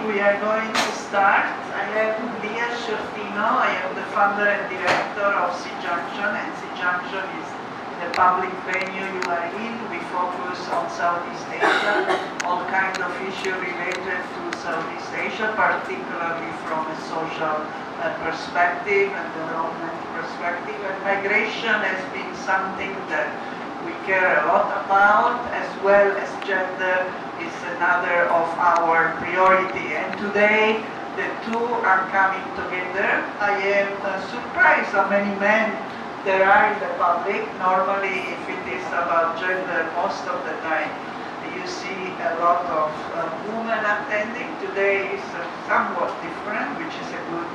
we are going to start. I am Sciortino. I am the founder and director of Junction, and Junction is the public venue you are in. We focus on Southeast Asia, all kinds of issues related to Southeast Asia, particularly from a social perspective and development perspective. And migration has been something that we care a lot about, as well as gender is another of our priority. And today the two are coming together. I am surprised how many men there are in the public. Normally, if it is about gender, most of the time you see a lot of women attending. Today is somewhat different, which is a good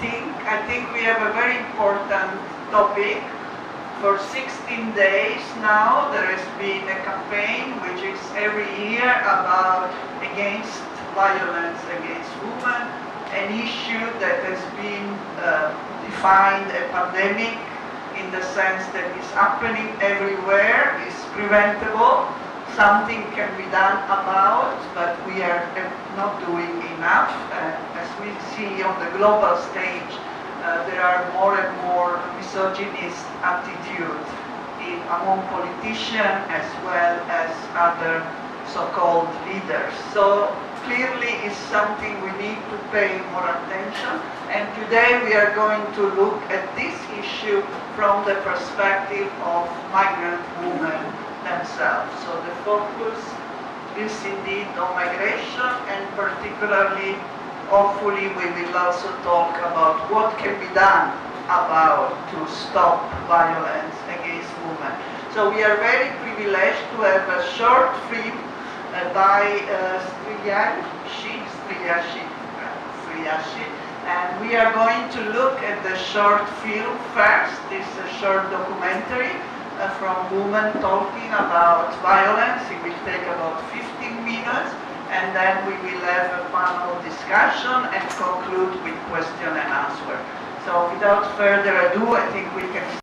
thing. I think we have a very important topic. For 16 days now, there has been a campaign which is every year about against violence against women, an issue that has been defined a pandemic in the sense that it's happening everywhere, is preventable, something can be done about, but we are not doing enough. As we see on the global stage, there are more and more misogynist attitudes among politicians as well as other so-called leaders. So clearly it's something we need to pay more attention, and today we are going to look at this issue from the perspective of migrant women themselves. So the focus is indeed on migration, and particularly hopefully we will also talk about what can be done about to stop violence against women. So we are very privileged to have a short film by Sreyashi, and we are going to look at the short film first. This is a short documentary from women talking about violence. It will take about 15 minutes. And then we will have a panel discussion and conclude with question and answer. So without further ado, I think we can.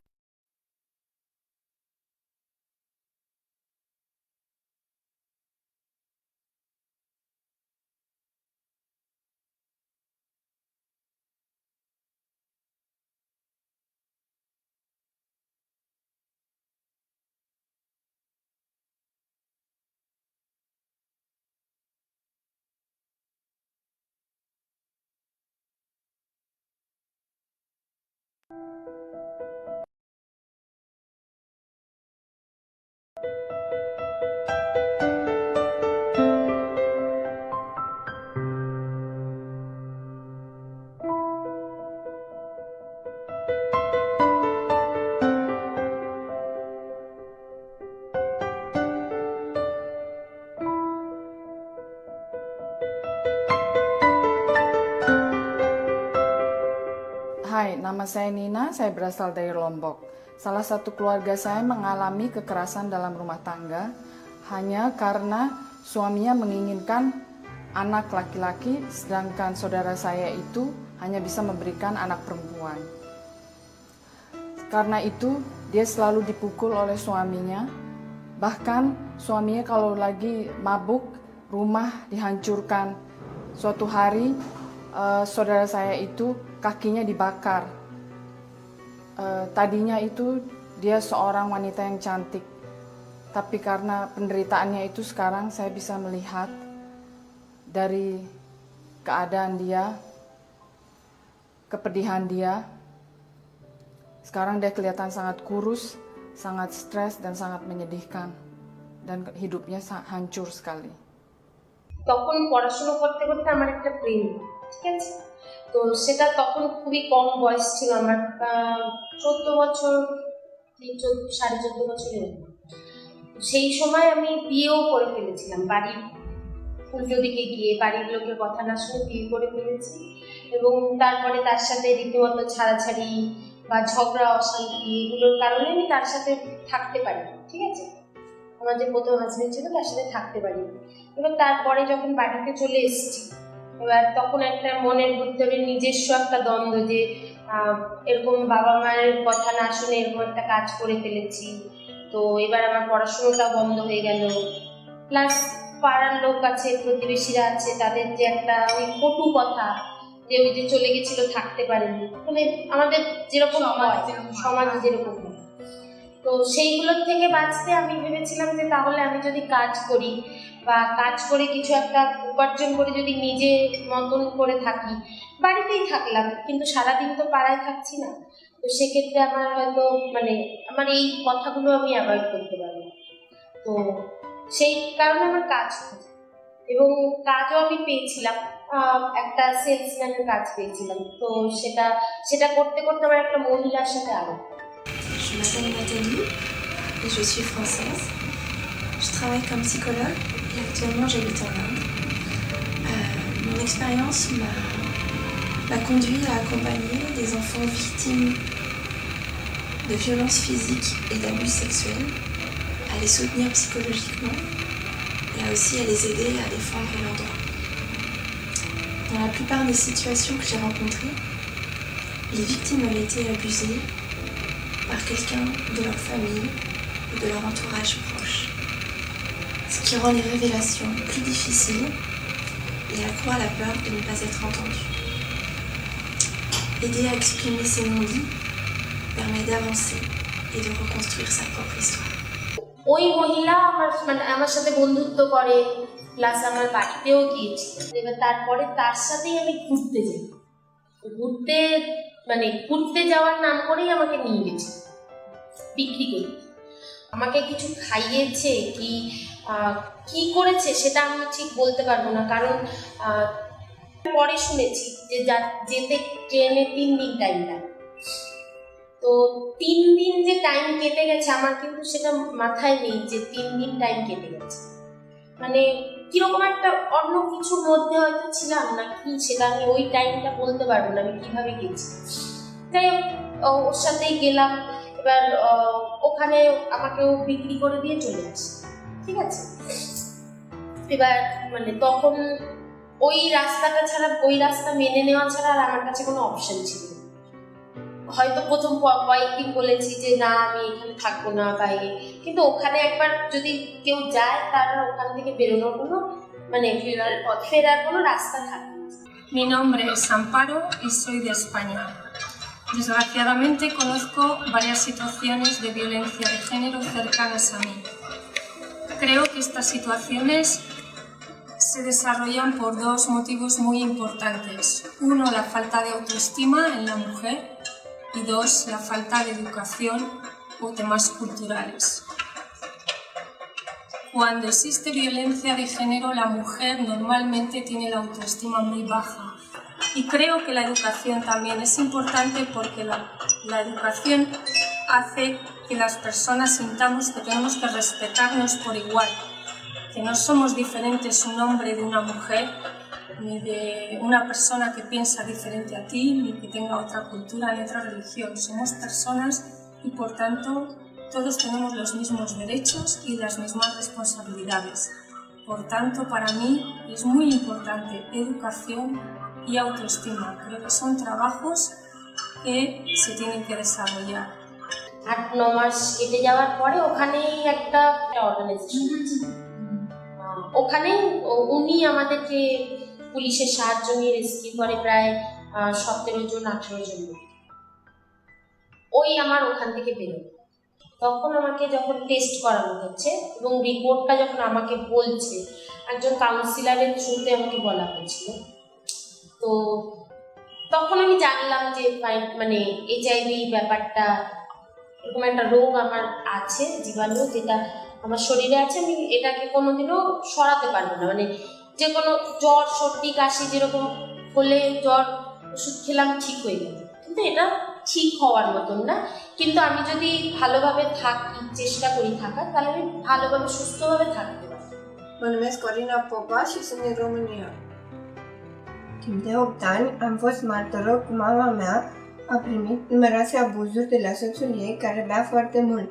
Hai, nama saya Nina, saya berasal dari Lombok. Salah satu keluarga saya mengalami kekerasan dalam rumah tangga hanya karena suaminya menginginkan anak laki-laki, sedangkan saudara saya itu hanya bisa memberikan anak perempuan. Karena itu, dia selalu dipukul oleh suaminya. Bahkan suaminya kalau lagi mabuk, rumah dihancurkan. Suatu hari, saudara saya itu kakinya dibakar. Tadinya itu dia seorang wanita yang cantik, tapi karena penderitaannya itu sekarang saya bisa melihat dari keadaan dia, kepedihan dia. Sekarang dia kelihatan sangat kurus, sangat stres dan sangat menyedihkan, dan hidupnya hancur sekali. তখন পড়াশোনা করতে করতে আমার একটা প্রেম, ঠিক আছে? তো সেটা তখন খুবই কম বয়স ছিল আমার, 14 বছর, 14.5 বছর এরকম। সেই সময় আমি বিয়েও করে ফেলেছিলাম, বাড়ির উল্টো দিকে গিয়ে বাড়ির লোকের কথা না শুনে বিয়ে করে ফেলেছি, এবং তারপরে তার সাথে রীতিমতো ছাড়াছাড়ি বা ঝগড়া অশান্তি এগুলোর কারণে আমি তার সাথে থাকতে পারি, ঠিক আছে? আমার যে প্রথম হাজবেন্ড ছিল তার সাথে থাকতে পারি। এবার তারপরে যখন বাড়িতে চলে এসেছি, এবার তখন একটা মনের ভিতরে নিজস্ব একটা দ্বন্দ্ব যে এরকম বাবা মায়ের কথা না শুনে এরকম একটা কাজ করে ফেলেছি, তো এবার আমার পড়াশোনাটা বন্ধ হয়ে গেল, প্লাস পাড়ার লোক আছে, প্রতিবেশীরা আছে, তাদের যে একটা ওই কটু কথা, যে ওই যে চলে গেছিল থাকতে পারেনি, মানে আমাদের যেরকম সমাজে যেরকম হয়, তো সেইগুলোর থেকে বাঁচতে আমি ভেবেছিলাম যে তাহলে আমি যদি কাজ করি বা কাজ করে কিছু একটা উপার্জন করে যদি নিজে মতন করে থাকি, বাড়িতেই থাকলাম কিন্তু সারাদিন তো পাড়ায় থাকছি না, তো সেক্ষেত্রে আমার হয়তো মানে আমার এই কথাগুলো আমি অ্যাভয়েড করতে পারবো। তো সেই কারণে আমার কাজ খোঁজা, এবং কাজও আমি পেয়েছিলাম, একটা সেলসম্যানের কাজ পেয়েছিলাম। তো সেটা করতে করতে আমার একটা মহিলার সাথে আলো। Je m'appelle Nathalie et je suis française. Je travaille comme psychologue et actuellement j'habite en Inde. Mon expérience m'a conduit à accompagner des enfants victimes de violences physiques et d'abus sexuels, à les soutenir psychologiquement et aussi à les aider à défendre leurs droits. Dans la plupart des situations que j'ai rencontrées, les victimes avaient été abusées par quelqu'un de leur famille ou de leur entourage proche, ce qui rend les révélations plus difficiles et accroît la peur de ne pas être entendu. Aider à exprimer ses non-dits permet d'avancer et de reconstruire sa propre histoire. ওই মহিলা আমার সাথে বন্ধুত্ব করে, plus আমার বাড়িতেও গিয়েছিল। এবার তারপরে তার সাথেই আমি ঘুরতে যাই, ঘুরতে যাওয়ার নাম করেই আমাকে নিয়ে গেছে বিক্রি করতে। আমাকে কিছু খাইয়েছে কি করেছে সেটা আমি ঠিক বলতে পারবো না, কারণ পরে শুনেছি যে যেতে ট্রেনে 3 দিন টাইম লাগে। তো 3 দিন যে টাইম কেটে গেছে আমার কিন্তু সেটা মাথায় নেই যে 3 দিন টাইম কেটে গেছে, মানে কিরকম একটা অন্য কিছুর মধ্যে হয়তো ছিলাম না কি, সেটা আমি ওই টাইমটা বলতে পারবো না আমি কিভাবে গেছি। তাই ওর সাথেই গেলাম। এবার ওখানে আমাকে ও বিক্রি করে দিয়ে চলে আসে, ঠিক আছে। এবার তখন ওই রাস্তাটা ছাড়া, ওই রাস্তা মেনে নেওয়া ছাড়া আর আমার কাছে কোনো অপশন ছিল না। হয়তো প্রথম কয়েকদিন বলেছি যে না আমি এখানে থাকবো না বাইরে, কিন্তু ওখানে একবার যদি কেউ যায় তার ওখান থেকে বেরোনোর কোনো ফেরার কোনো রাস্তা থাকে না। Mi nombre es Amparo y soy de España. Desgraciadamente conozco varias situaciones de violencia de género cercanas a mí. Creo que estas situaciones se desarrollan por 2 motivos muy importantes. 1, la falta de autoestima en la mujer y 2, la falta de educación o temas culturales. Cuando existe violencia de género, la mujer normalmente tiene la autoestima muy baja. Y creo que la educación también es importante porque la educación hace que las personas sintamos que tenemos que respetarnos por igual, que no somos diferentes un hombre de una mujer, ni de una persona que piensa diferente a ti, ni que tenga otra cultura ni otra religión. Somos personas y por tanto todos tenemos los mismos derechos y las mismas responsabilidades. Por tanto, para mí es muy importante educación y autoestima. Creo que son trabajos que se tienen que desarrollar. 8-9 মাস কেটে যাওয়ার পরে ওখানেই একটা organisation, ওখানে উনি আমাদেরকে পুলিশের সাহায্য নিয়ে রেস্কিউ করে প্রায় 17 জন 18 জন। ওই আমার ওখান থেকে বেরোলো। তখন আমাকে যখন টেস্ট করানো হচ্ছে এবং রিপোর্টটা যখন আমাকে বলছে, একজন কাউন্সিলরের থ্রুতে আমাকে বলা হয়েছিল, তো তখন আমি জানলাম যে HIV ব্যাপারটা, এরকম একটা রোগ আমার আছে, জীবাণু যেটা আমার শরীরে আছে, আমি এটাকে কোনোদিনও সরাতে পারবো না। যে কোনো জ্বর সর্দি কাশি যেরকম হলে জ্বর ওষুধ খেলাম ঠিক হয়ে গেল, কিন্তু এটা ঠিক হওয়ার মতন না। কিন্তু আমি যদি ভালোভাবে থাকি, চেষ্টা করি থাকার, তাহলে আমি ভালোভাবে সুস্থভাবে থাকতে পারি। Mă numesc Corina Popa și sunt din România. Timp de 8 ani am fost martoră cu mama mea, a primit numeroase abuzuri de la soțul ei care bea foarte mult.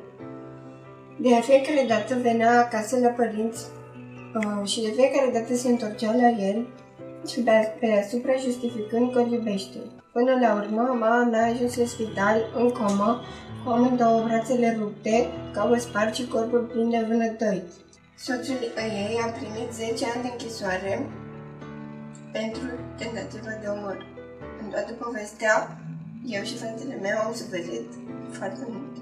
De fiecare dată venea acasă la părinți și de fiecare dată se întorcea la el și pe deasupra justificând că îl iubește. Până la urmă, mama mea a ajuns în spital, în comă, cu amândouă brațele rupte, capul spart și corpul plin de vânătăi. Soțul ei a primit 10 ani de închisoare pentru tentativă de omor. În toată povestea, eu și fratele meu am suferit foarte mult.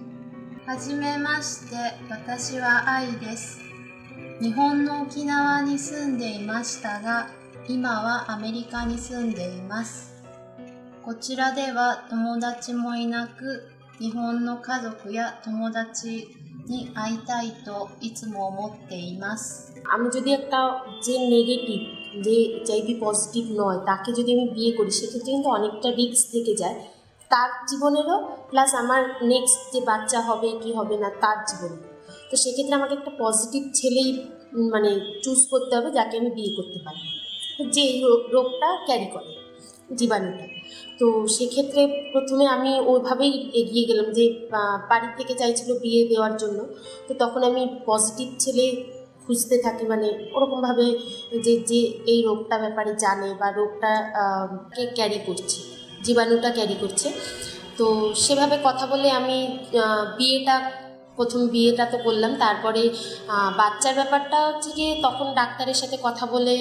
はじめまして、私は愛です。日本の沖縄に住んでいましたが、今はアメリカに住んでいます。こちらでは友達もいなく、日本の家族や友達に会いたいといつも思っています。আমি যদি একটা যে negative, যে HIV positive নয়, তাকে যদি আমি বিয়ে করি, সেক্ষেত্রে কিন্তু অনেকটা রিস্ক থেকে যায় তার জীবনেরও, প্লাস আমার নেক্সট যে বাচ্চা হবে কি হবে না তার জীবনে। তো সেক্ষেত্রে আমাকে একটা পজিটিভ ছেলেই মানে চুজ করতে হবে, যাকে আমি বিয়ে করতে পারি, যে এই রোগটা ক্যারি করে, জীবাণুটা। তো সেক্ষেত্রে প্রথমে আমি ওইভাবেই এগিয়ে গেলাম, যে বাড়ি থেকে চাইছিল বিয়ে দেওয়ার জন্য। তো তখন আমি পজিটিভ ছেলে খুঁজতে থাকি, মানে ওরকমভাবে যে যে এই রোগটা ব্যাপারে জানে বা রোগটা কে ক্যারি করছে, জীবাণুটা ক্যারি করছে। তো সেভাবে কথা বলে আমি প্রথম বিয়েটা তো করলাম। তারপরে বাচ্চার ব্যাপারটা হচ্ছে যে তখন ডাক্তারের সাথে কথা বলে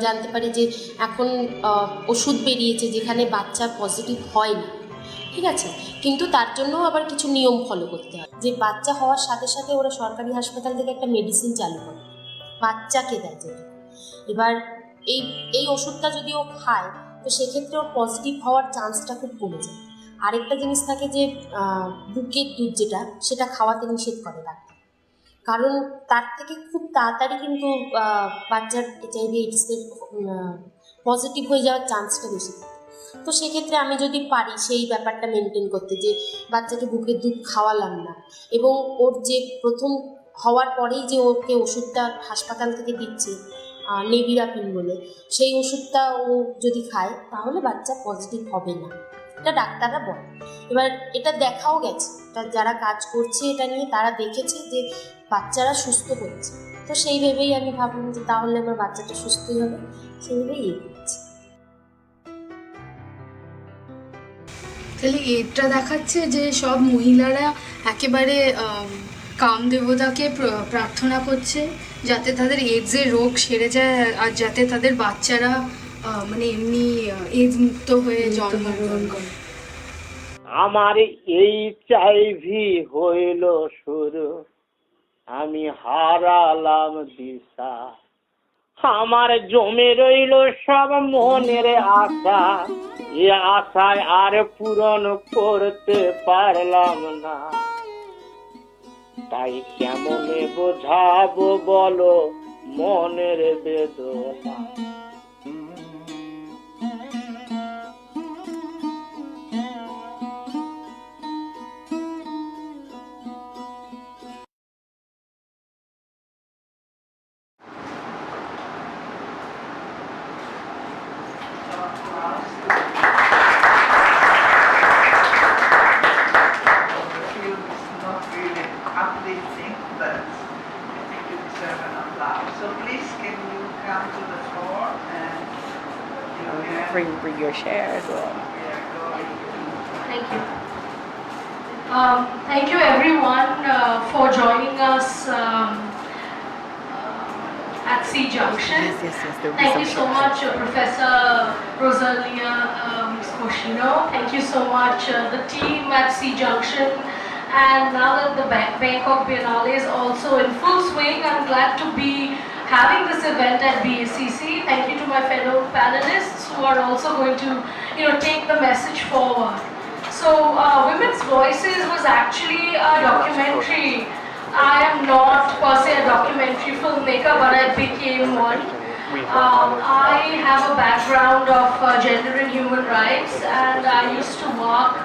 জানতে পারি যে এখন ওষুধ বেরিয়েছে যেখানে বাচ্চা পজিটিভ হয় না, ঠিক আছে, কিন্তু তার জন্য আবার কিছু নিয়ম ফলো করতে হয়। যে বাচ্চা হওয়ার সাথে সাথে ওরা সরকারি হাসপাতাল থেকে একটা মেডিসিন চালু করে, বাচ্চাকে দেয় যেটা। এবার এই ওষুধটা যদি ও খায়, তো সেক্ষেত্রে ওর পজিটিভ হওয়ার চান্সটা খুব কমে যায়। আরেকটা জিনিস থাকে যে বুকের দুধ সেটা খাওয়াতে নিষেধ করে ডাক্তার, কারণ তার থেকে খুব তাড়াতাড়ি কিন্তু বাচ্চার এইচআইভি এইডসের পজিটিভ হয়ে যাওয়ার চান্সটা বেশি থাকে। তো সেক্ষেত্রে আমি যদি পারি সেই ব্যাপারটা মেনটেন করতে, যে বাচ্চাকে বুকের দুধ খাওয়ালাম না, এবং ওর যে প্রথম হওয়ার পরেই যে ওকে ওষুধটা হাসপাতাল থেকে দিচ্ছে নেভিরাপিন বলে, সেই ওষুধটা ও যদি খায় তাহলে বাচ্চা পজিটিভ হবে না, এটা ডাক্তাররা বলে। এবার এটা দেখাও গেছে, যারা কাজ করছে এটা নিয়ে তারা দেখেছে যে বাচ্চারা সুস্থ হচ্ছে। তো সেই ভেবেই আমি ভাবলাম যে তাহলে আমার বাচ্চাটা সুস্থই হবে, সেই ভেবেই ইয়ে করছি। তাহলে এটা দেখাচ্ছে যে সব মহিলারা একেবারে কামদেবতাকে প্রার্থনা করছে যাতে তাদের এইডসের রোগ সেরে যায়, আর যাতে তাদের বাচ্চারা মানে এমনি এইডস মুক্ত হয়ে জন্মগ্রহণ করে। আমার এইচআইভি হইল শুরু, আমি হারালাম দিশা, আমার জমে রইল সব মনের আশা, এ আশায় আর পূরণ করতে পারলাম না। তাই কেমনে বোঝাবো বলো মনের বেদনা। Bring your chair as well. Thank you. Thank you everyone for joining us at Junction. Yes. Thank you so much, Professor Rosalia, Sciortino. Thank you so much, the team at Junction. And now that the Bangkok Biennale is also in full swing, I'm glad to be having this event at BACC. Thank you to my fellow panelists who are also going to, take the message forward. So, Women's Voices was actually a documentary. I am not per se a documentary filmmaker, but I became one. I have a background of gender and human rights, and I used to work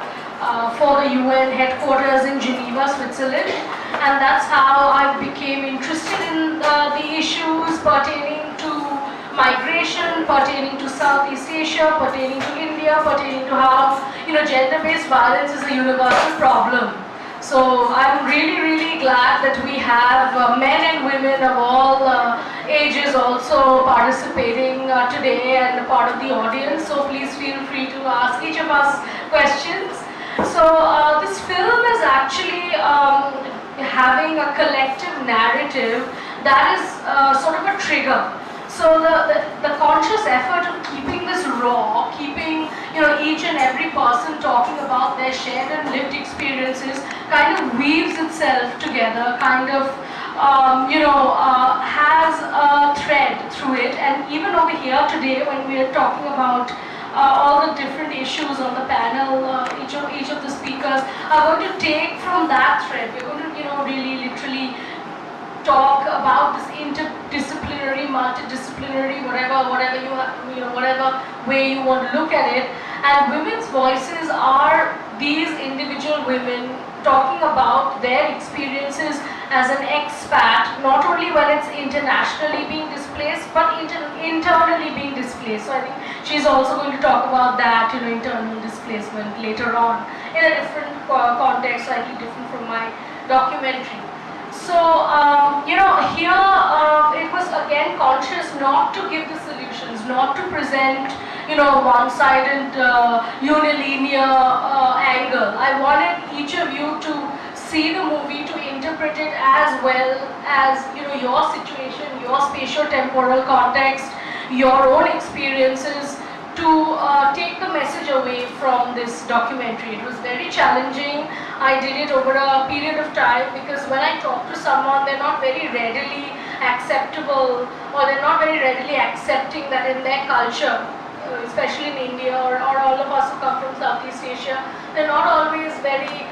for the UN headquarters in Geneva, Switzerland, and that's how I became interested in the issues pertaining to migration, pertaining to Southeast Asia, pertaining to India, pertaining to how gender-based violence is a universal problem. So I'm really glad that we have men and women of all ages also participating today and a part of the audience. So please feel free to ask each of us questions. So this film is actually having a collective narrative that is sort of a trigger. So the conscious effort of keeping this raw, keeping each and every person talking about their shared and lived experiences, kind of weaves itself together, kind of has a thread through it. And even over here today, when we are talking about all the different issues on the panel, each of the speakers are going to take from that thread. We're going to really literally talk about this interdisciplinary, multidisciplinary, whatever way you want to look at it. And women's voices are these individual women talking about their experiences as an expat, not only when it's internationally being displaced, but internally being displaced. So I think she's also going to talk about that, internal displacement later on in a different context, slightly different from my documentary. So, here it was again conscious not to give the solutions, not to present, one-sided, unilinear angle. I wanted each of you to see the movie, to interpret it as well as, your situation, your spatio-temporal context, your own experiences, to take the message away from this documentary. It was very challenging. I did it over a period of time because when I talk to someone, they're not very readily acceptable, or they're not very readily accepting that in their culture, especially in India or all of us who come from Southeast Asia, they're not always very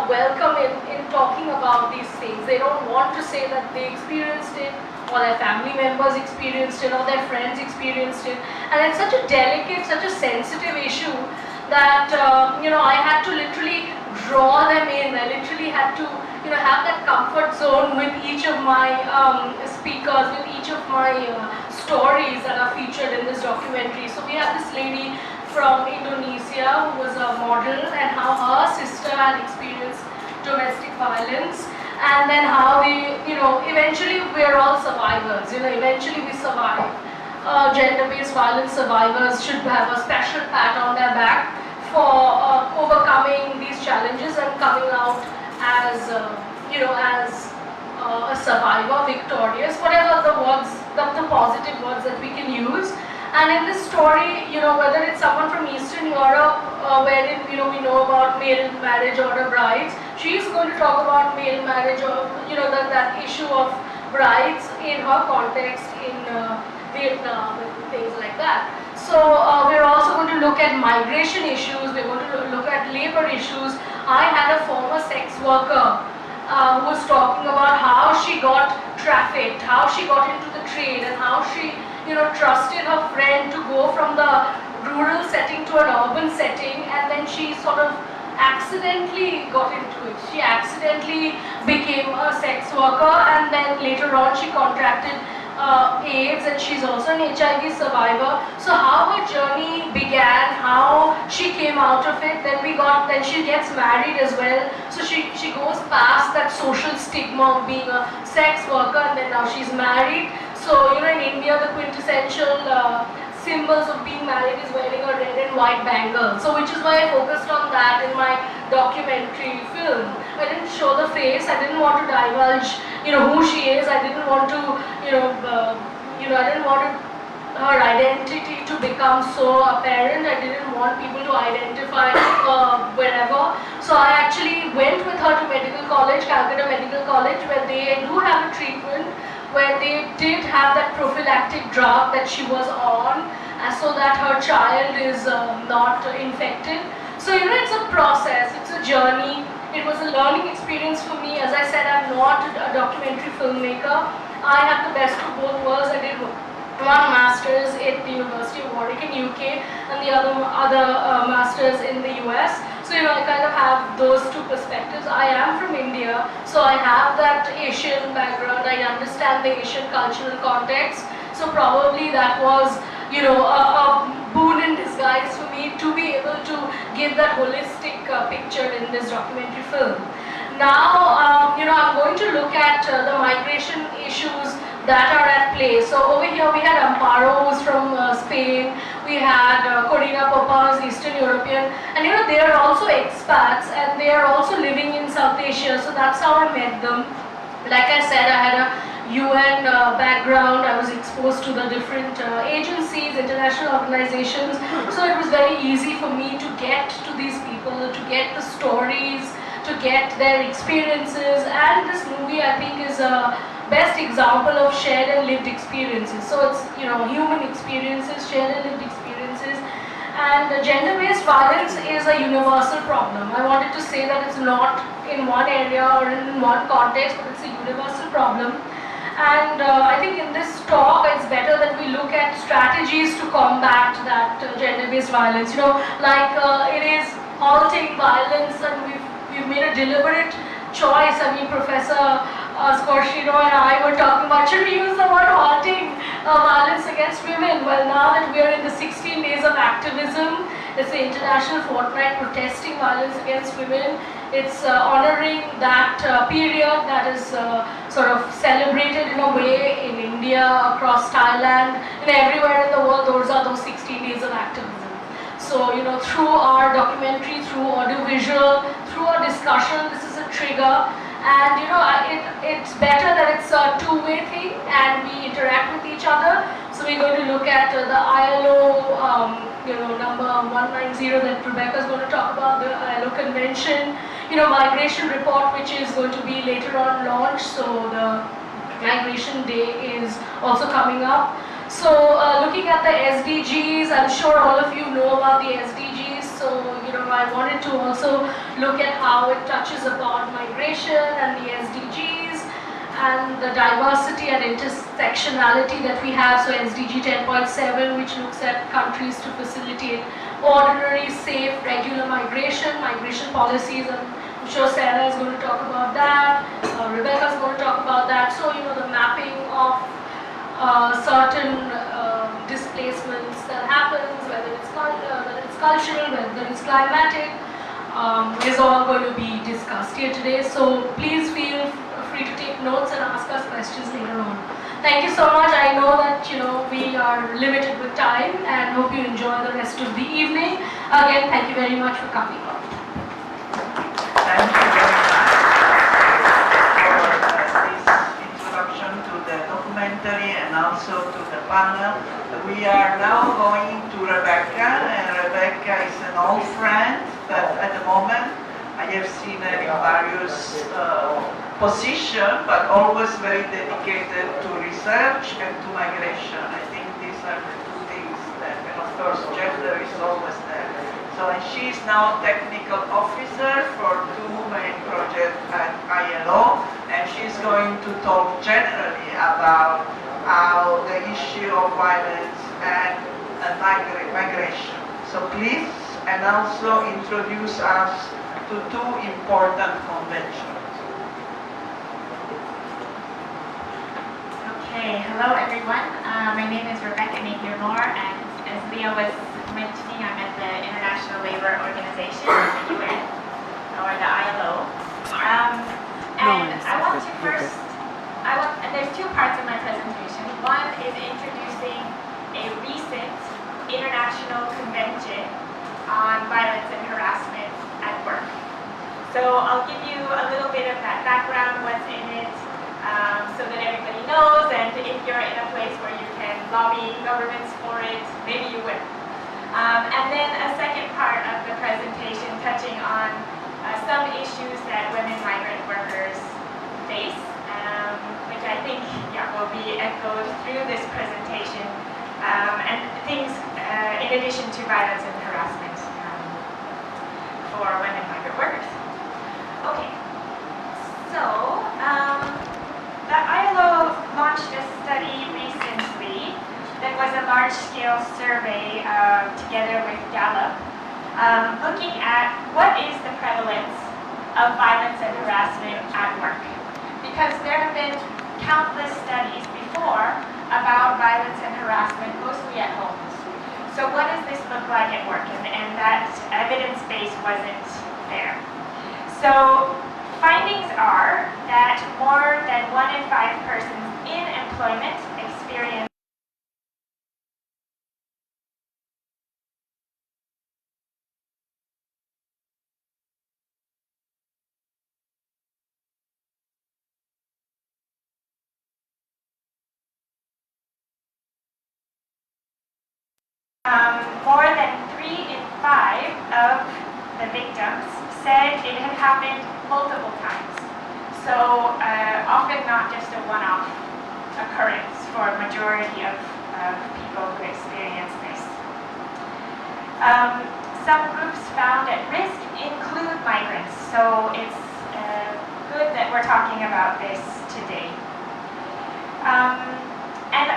welcome in talking about these things. They don't want to say that they experienced it, or their family members experienced it, or their friends experienced it. And it's such a delicate, such a sensitive issue that I had to literally draw them in. I literally had to have that comfort zone with each of my speakers, with each of my stories that are featured in this documentary. So we have this lady from Indonesia who was a model, and how her sister had experienced domestic violence, and then how they, eventually we're all survivors, eventually we survive. Gender-based violence survivors should have a special pat on their back for overcoming these challenges and coming out as, as a survivor, victorious, whatever the words, the positive words that we can use. And in this story, whether it's someone from Eastern Europe, wherein, we know about male marriage order brides, she's going to talk about male marriage, or, that issue of brides in her context in Vietnam and things like that. So we're also going to look at migration issues, we're going to look at labor issues. I had a former sex worker who was talking about how she got trafficked, how she got into the trade, and how she trusted her friend to go from the rural setting to an urban setting, and then she sort of accidentally got into it. She accidentally became a sex worker, and then later on she contracted AIDS, and she's also an HIV survivor. So how her journey began, how she came out of it, then she gets married as well. So she goes past that social stigma of being a sex worker, and then now she's married. So, in India, the quintessential symbols of being married is wearing a red and white bangle. So, which is why I focused on that in my documentary film. I didn't show the face. I didn't want to divulge, who she is. I didn't want to, I didn't want her identity to become so apparent. I didn't want people to identify wherever. So I actually went with her to medical college, Calcutta Medical College, where they do have a treatment, where they did have that prophylactic drug that she was on, so that her child is not infected. So it's a process, it's a journey. It was a learning experience for me. As I said, I'm not a documentary filmmaker. I have the best of both worlds. I did one master's at the University of Warwick in UK, and the other master's in the US. So I kind of have those two perspectives. I am from India, so I have that Asian background. I understand the Asian cultural context. So probably that was, a boon in disguise for me to be able to give that holistic picture in this documentary film. Now, I'm going to look at the migration issues that are at play. So over here we had Amparo, who's from Spain. We had Corina Popa, who's Eastern European. And they are also expats, and they are also living in South Asia. So that's how I met them. Like I said, I had a UN background. I was exposed to the different agencies, international organizations. So it was very easy for me to get to these people, to get the stories, to get their experiences. And this movie, I think, is a best example of shared and lived experiences. So it's, human experiences, shared and lived experiences. And gender-based violence is a universal problem. I wanted to say that it's not in one area or in one context, but it's a universal problem. And I think in this talk, it's better that we look at strategies to combat that gender-based violence. It is halting violence, and we've made a deliberate choice. I mean, Professor Sciortino and I were talking about, should we use the word halting violence against women? Well, now that we are in the 16 days of activism, it's the International Fortnight Protesting Violence Against Women. It's honoring that period that is sort of celebrated in a way in India, across Thailand, and everywhere in the world. Those are those 16 days of activism. So, through our documentary, through audiovisual, through our discussion, this is a trigger. And it's better that it's a two-way thing and we interact with each other. So we're going to look at the ILO number 190 that Rebecca is going to talk about, the ILO convention, migration report, which is going to be later on launched. So the Migration Day is also coming up. So looking at the SDGs, I'm sure all of you know about the SDGs. So I wanted to also look at how it touches upon migration and the SDGs and the diversity and intersectionality that we have. So SDG 10.7, which looks at countries to facilitate ordinary, safe, regular migration policies. And I'm sure Sara is going to talk about that. Rebecca is going to talk about that. So the mapping of certain displacements that happens, whether it's cultural, whether it's climatic, is all going to be discussed here today. So please feel free to take notes and ask us questions later on. Thank you so much. I know that we are limited with time, and hope you enjoy the rest of the evening. Again, thank you very much for coming. Thank you very much for this introduction to the documentary and also to the panel. We are now going to Rebecca, and Rebecca is an old friend, but at the moment I have seen her in various positions, but always very dedicated to research and to migration. I think these are the two things that, and of course gender is always there. So, and she is now technical officer for two main projects at ILO, and she's going to talk generally about how the issue of violence and migration. So please, and also introduce us to two important conventions. Okay, hello everyone. My name is Rebecca Napier-Moore, and as Leah was mentioning, I'm at the International Labour Organization, the UN, or the ILO. And I want to first, there's two parts of my presentation. One is introducing a recent international convention on violence and harassment at work. So I'll give you a little bit of that background, what's in it, so that everybody knows, and if you're in a place where you can lobby governments for it, maybe you will. And then a second part of the presentation touching on some issues that women migrant workers face, which I think will be echoed through this presentation, and things in addition to violence and harassment for women migrant workers. Okay, so the ILO launched a study recently that was a large-scale survey together with Gallup, looking at what is the prevalence of violence and harassment at work. Because there have been countless studies before about violence and harassment, mostly at home. So what does this look like at work? And that evidence base wasn't there. So findings are that more than 1 in 5 persons in employment experience More than 3 in 5 of the victims said it had happened multiple times. So often not just a one-off occurrence for a majority of people who experience this. Some groups found at risk include migrants, so it's good that we're talking about this today. And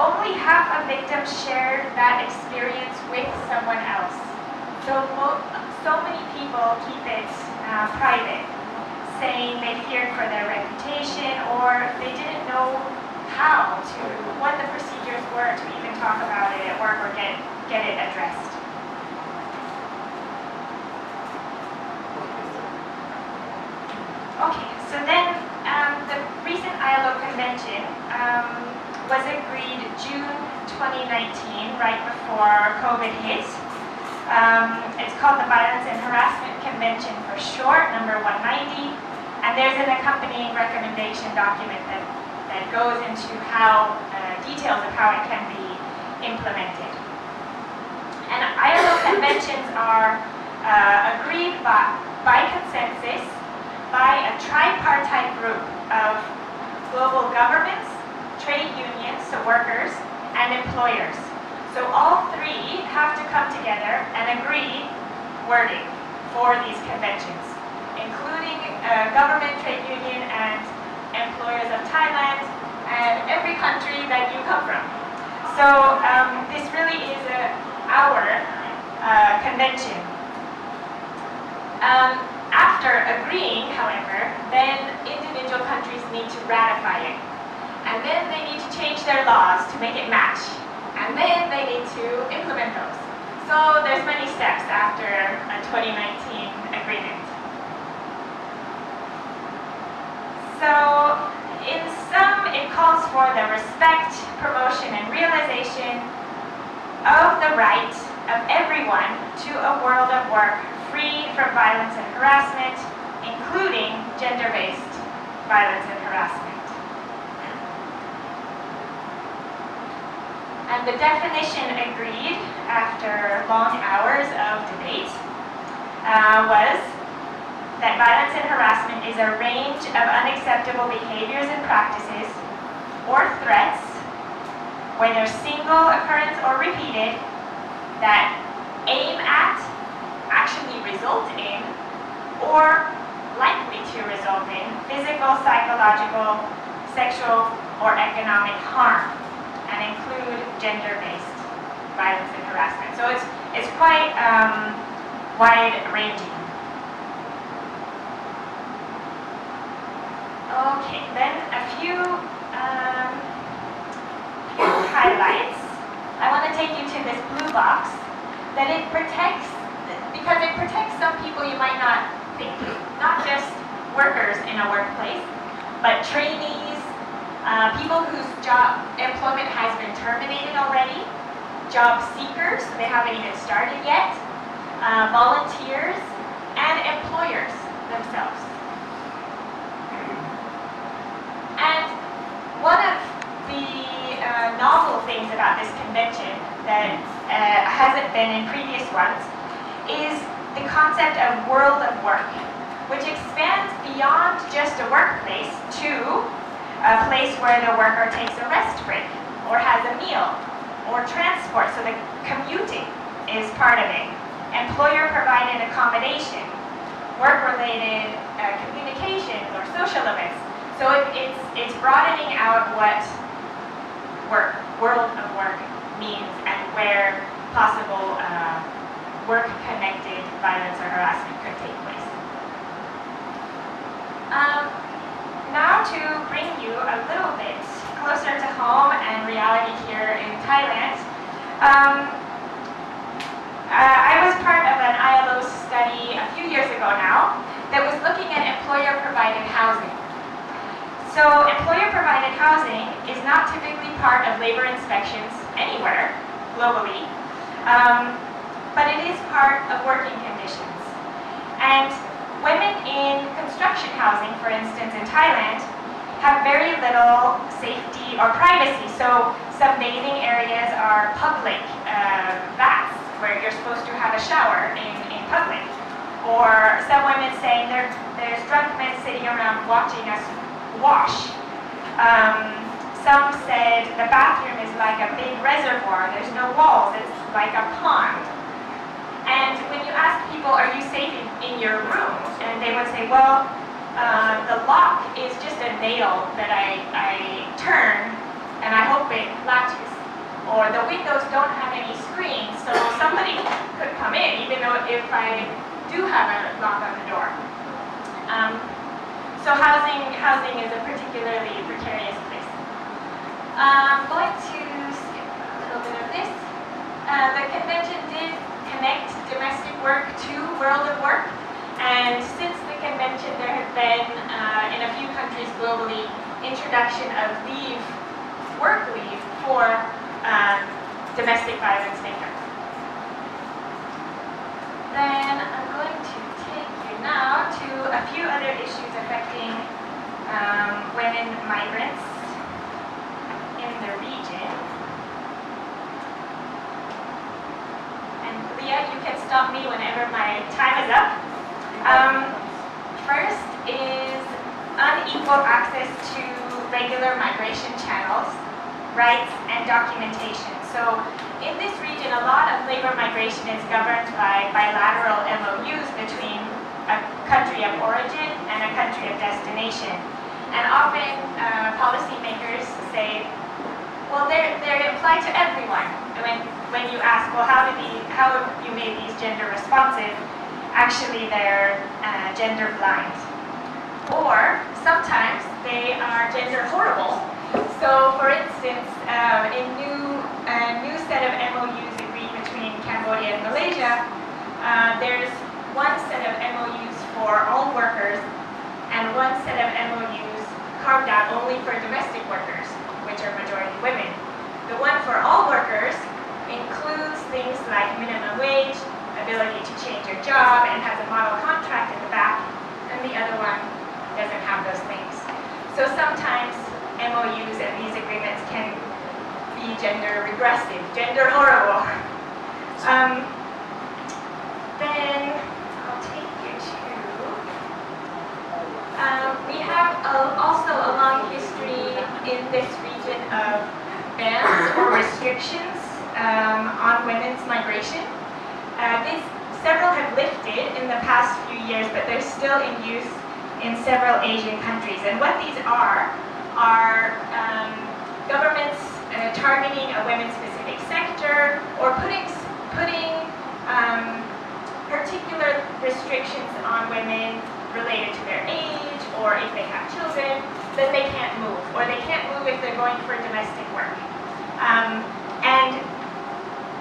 only half of victims shared that experience with someone else. So many people keep it private, saying they feared for their reputation or they didn't know what the procedures were to even talk about it at work or get it addressed. Okay, so then the recent ILO convention was agreed June 2019, right before COVID hit. It's called the Violence and Harassment Convention for short, number 190, and there's an accompanying recommendation document that goes into details of how it can be implemented. And ILO conventions are agreed by consensus by a tripartite group of global governments, trade unions, so workers, and employers. So all three have to come together and agree wording for these conventions, including government, trade union, and employers of Thailand, and every country that you come from. So this really is our convention. After agreeing, however, then individual countries need to ratify it. And then they need to change their laws to make it match. And then they need to implement those. So there's many steps after a 2019 agreement. So in sum, it calls for the respect, promotion, and realization of the right of everyone to a world of work free from violence and harassment, including gender-based violence and harassment. And the definition agreed after long hours of debate was that violence and harassment is a range of unacceptable behaviors and practices or threats, whether single occurrence or repeated, that aim at, actually result in, or likely to result in physical, psychological, sexual, or economic harm, and include gender-based violence and harassment. So it's quite wide-ranging. Okay, then a few highlights. I want to take you to this blue box that it protects, because it protects some people you might not think, not just workers in a workplace, but trainees, people whose employment has been terminated already, job seekers, they haven't even started yet, volunteers, and employers themselves. And one of the novel things about this convention that hasn't been in previous ones is the concept of world of work, which expands beyond just a workplace to a place where the worker takes a rest break, or has a meal, or transport, so the commuting is part of it. Employer-provided accommodation, work-related communications, or social events. So it's broadening out what world of work means, and where possible work-connected violence or harassment could take place. Now to bring you a little bit closer to home and reality here in Thailand, I was part of an ILO study a few years ago now that was looking at employer-provided housing. So employer-provided housing is not typically part of labor inspections anywhere globally, but it is part of working conditions. And women in construction housing, for instance, in Thailand, have very little safety or privacy. So some bathing areas are public baths where you're supposed to have a shower in public. Or some women saying there's drunk men sitting around watching us wash. Some said the bathroom is like a big reservoir, there's no walls, it's like a pond. And when you ask people, are you safe in your room? And they would say, well, the lock is just a nail that I turn and I hope it latches. Or the windows don't have any screens, so somebody could come in, even though if I do have a lock on the door. So housing is a particularly precarious place. I'm going to skip a little bit of this. The convention did connect domestic work to world of work, and since the convention there have been, in a few countries globally, introduction of work leave for domestic violence victims. Then I'm going to take you now to a few other issues affecting women migrants in the region. And Leah, you can stop me whenever my time is up. First is unequal access to regular migration channels, rights, and documentation. So in this region, a lot of labor migration is governed by bilateral MOUs between a country of origin and a country of destination. And often policymakers say, well, they're applied to everyone. When you ask, well, how have you made these gender responsive? Actually, they're gender blind. Or sometimes they are gender horrible. So, for instance, in a new set of MOUs agreed between Cambodia and Malaysia, there's one set of MOUs for all workers and one set of MOUs carved out only for domestic workers, which are majority women. The one for all workers includes things like minimum wage, ability to change your job, and has a model contract in the back, and the other one doesn't have those things. So sometimes MOUs and these agreements can be gender regressive, gender horrible. Then I'll take you to, we have also a long history in this region of bans or restrictions on women's migration. Several have lifted in the past few years, but they're still in use in several Asian countries. And what these are governments targeting a women-specific sector or putting particular restrictions on women related to their age, or if they have children, that they can't move, or they can't move if they're going for domestic work. And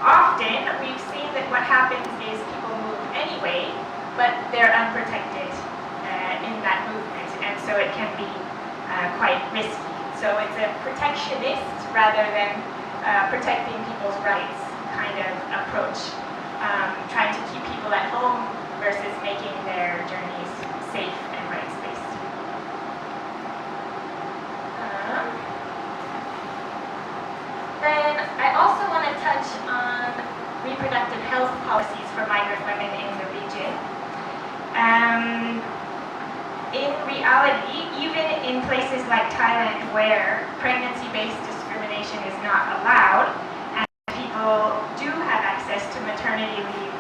often we've seen that what happens is people move anyway, but they're unprotected in that movement, and so it can be quite risky. So it's a protectionist rather than protecting people's rights kind of approach, trying to keep people at home versus making their journeys safe and rights-based. Then I also want to touch on reproductive health policies for migrant women in the region. In reality, even in places like Thailand where pregnancy-based discrimination is not allowed, and people do have access to maternity leave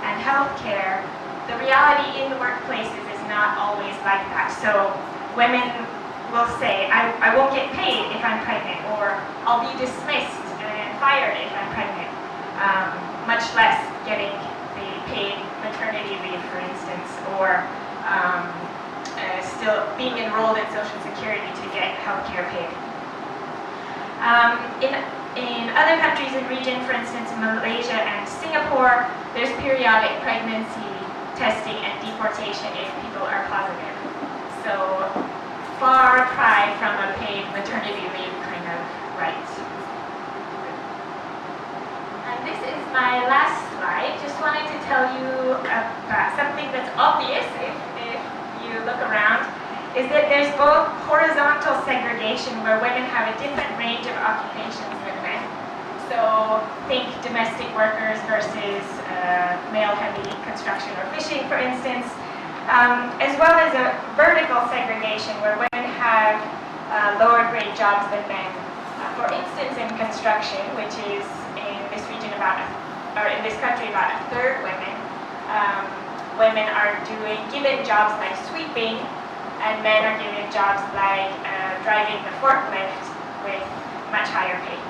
and health care, the reality in the workplaces is not always like that. So women will say, I won't get paid if I'm pregnant, or I'll be dismissed and fired if I'm pregnant, much less getting the paid maternity leave, for instance, or still being enrolled in Social Security to get healthcare paid. In other countries in the region, for instance, Malaysia and Singapore, there's periodic pregnancy testing and deportation if people are positive. So far cry from a paid maternity leave kind of right. And this is my last slide. Just wanted to tell you about something that's obvious if you look around. is that there's both horizontal segregation where women have a different range of occupations than men. So think domestic workers versus male-heavy construction or fishing, for instance, as well as a vertical segregation where women have lower grade jobs than men. For instance, in construction, which is in this region in this country about a third women, women are given jobs like sweeping, and men are given jobs like driving the forklift with much higher pay.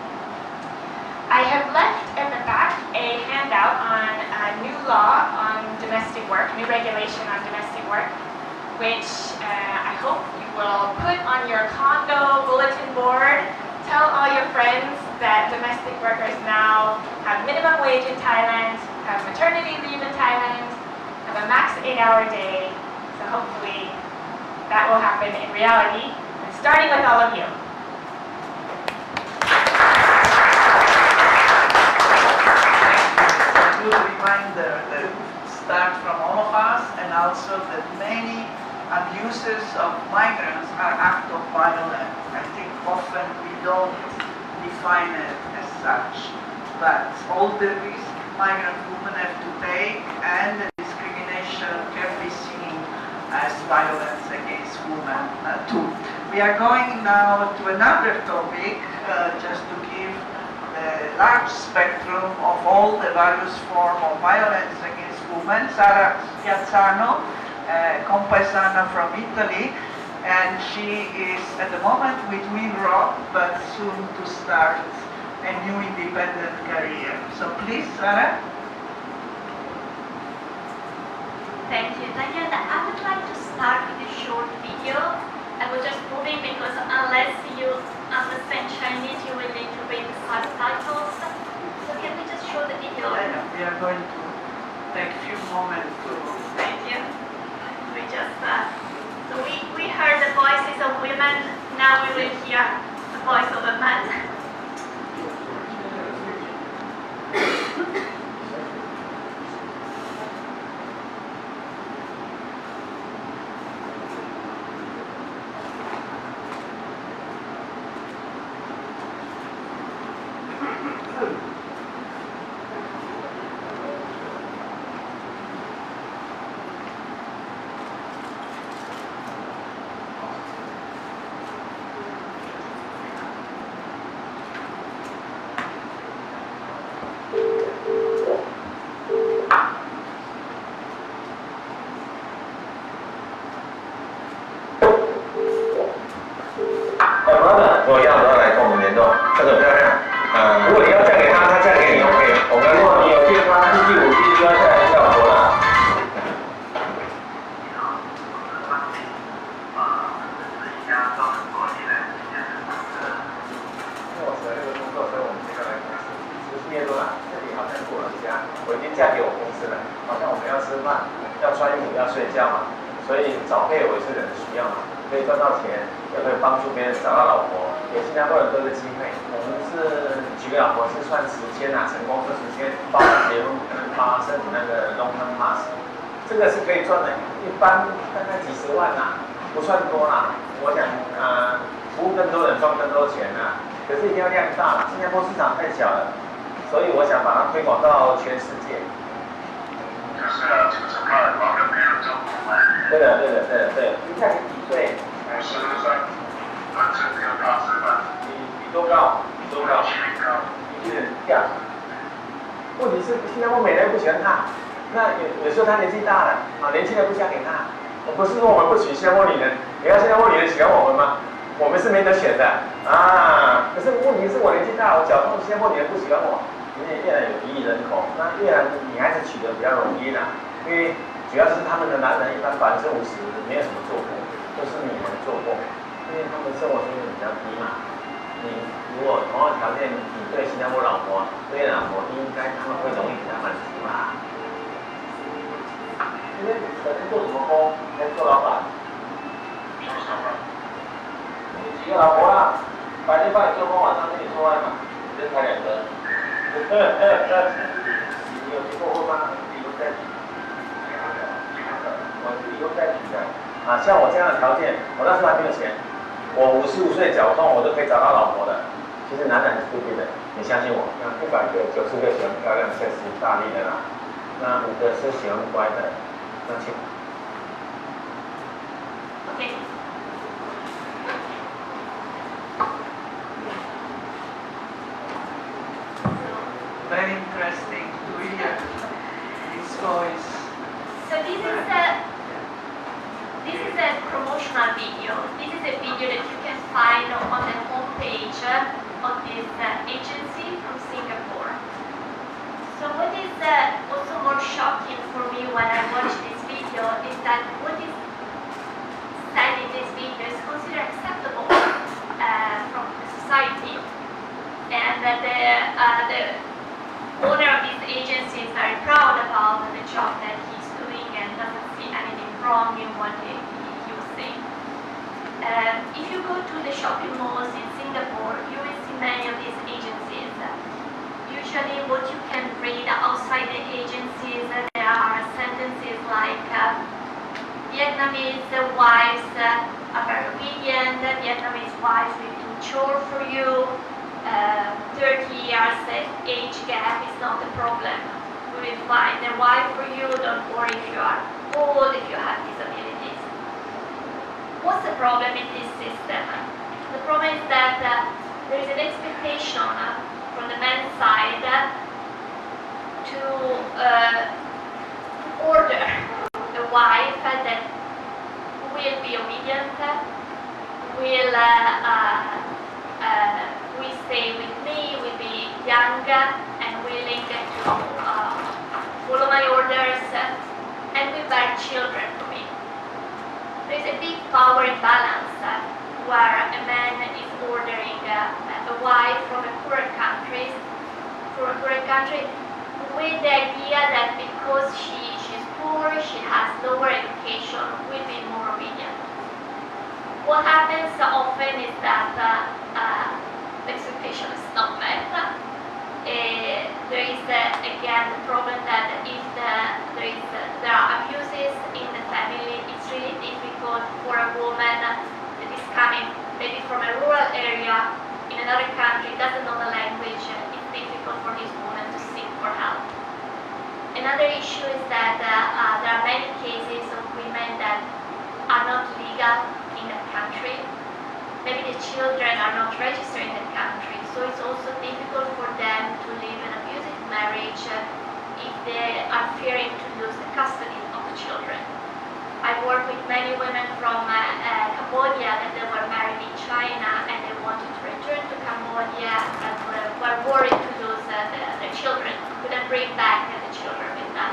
I have left at the back a handout on a new law on domestic work, new regulation on domestic work, which I hope you will put on your condo bulletin board. Tell all your friends that domestic workers now have minimum wage in Thailand, have maternity leave in Thailand, have a max 8-hour day. So hopefully that will happen in reality, and starting with all of you. A good reminder that start from all of us, and also that many abuses of migrants are acts of violence. I think often we don't define it as such, but all the risk migrant women have to take and the discrimination can be seen as violence against women too. We are going now to another topic, just to give the large spectrum of all the various forms of violence against women. Sara Piazzano, compaesana from Italy, and she is at the moment with Winrock, but soon to start a new independent career. So please, Sara. Thank you. I would like to start with a short video. I was just moving because unless you understand Chinese, you will need to read the subtitles. So can we just show the video? We are going to take a few moments to... Thank you. We just, so we heard the voices of women, now we will hear the voice of a man. 像我这样的条件，我那时候还没有钱，我55岁脚痛，我都可以找到老婆的。其实男人很 stupid 的，你相信我。那100个90个喜欢漂亮、sexy、大力的啦，那5个是喜欢乖的，那请。Okay. Very interesting to hear his voice. So this is a promotional video. This is a video that you can find on the homepage of this agency from Singapore. So what is also more shocking for me when I watch this video is that what is said in this video is considered acceptable from the society, and that the owner of this agency is very proud about the job that he's doing and doesn't see anything wrong in what he was saying. If you go to the shopping malls in Singapore, you will see many of these agencies. Usually what you can read outside the agencies, there are sentences like Vietnamese wives are very obedient, Vietnamese wives will do chore for you, 30 years age gap is not a problem. We will find a wife for you, don't worry if you are old, if you have disabilities. What's the problem in this system? The problem is that there is an expectation from the men's side to order a wife that will be obedient, will stay with me, will be young and willing to follow my orders, and will bear children for me. There is a big power imbalance where a man is ordering a wife from a poorer country with the idea that because she's poor, she has lower education, will be more obedient. What happens often is that the expectation is not met. There is again the problem that if there are abuses in the family, it's really difficult for a woman that is coming maybe from a rural area in another country, doesn't know the language, it's difficult for this woman to seek for help. Another issue is that there are many cases of women that are not legal in that country. Maybe the children are not registered in that country, so it's also difficult for them to live an abusive marriage if they are fearing to lose the custody of the children. I've worked with many women from Cambodia that they were married in China and they wanted to return to Cambodia but were worried to lose their children, couldn't bring back the children with them.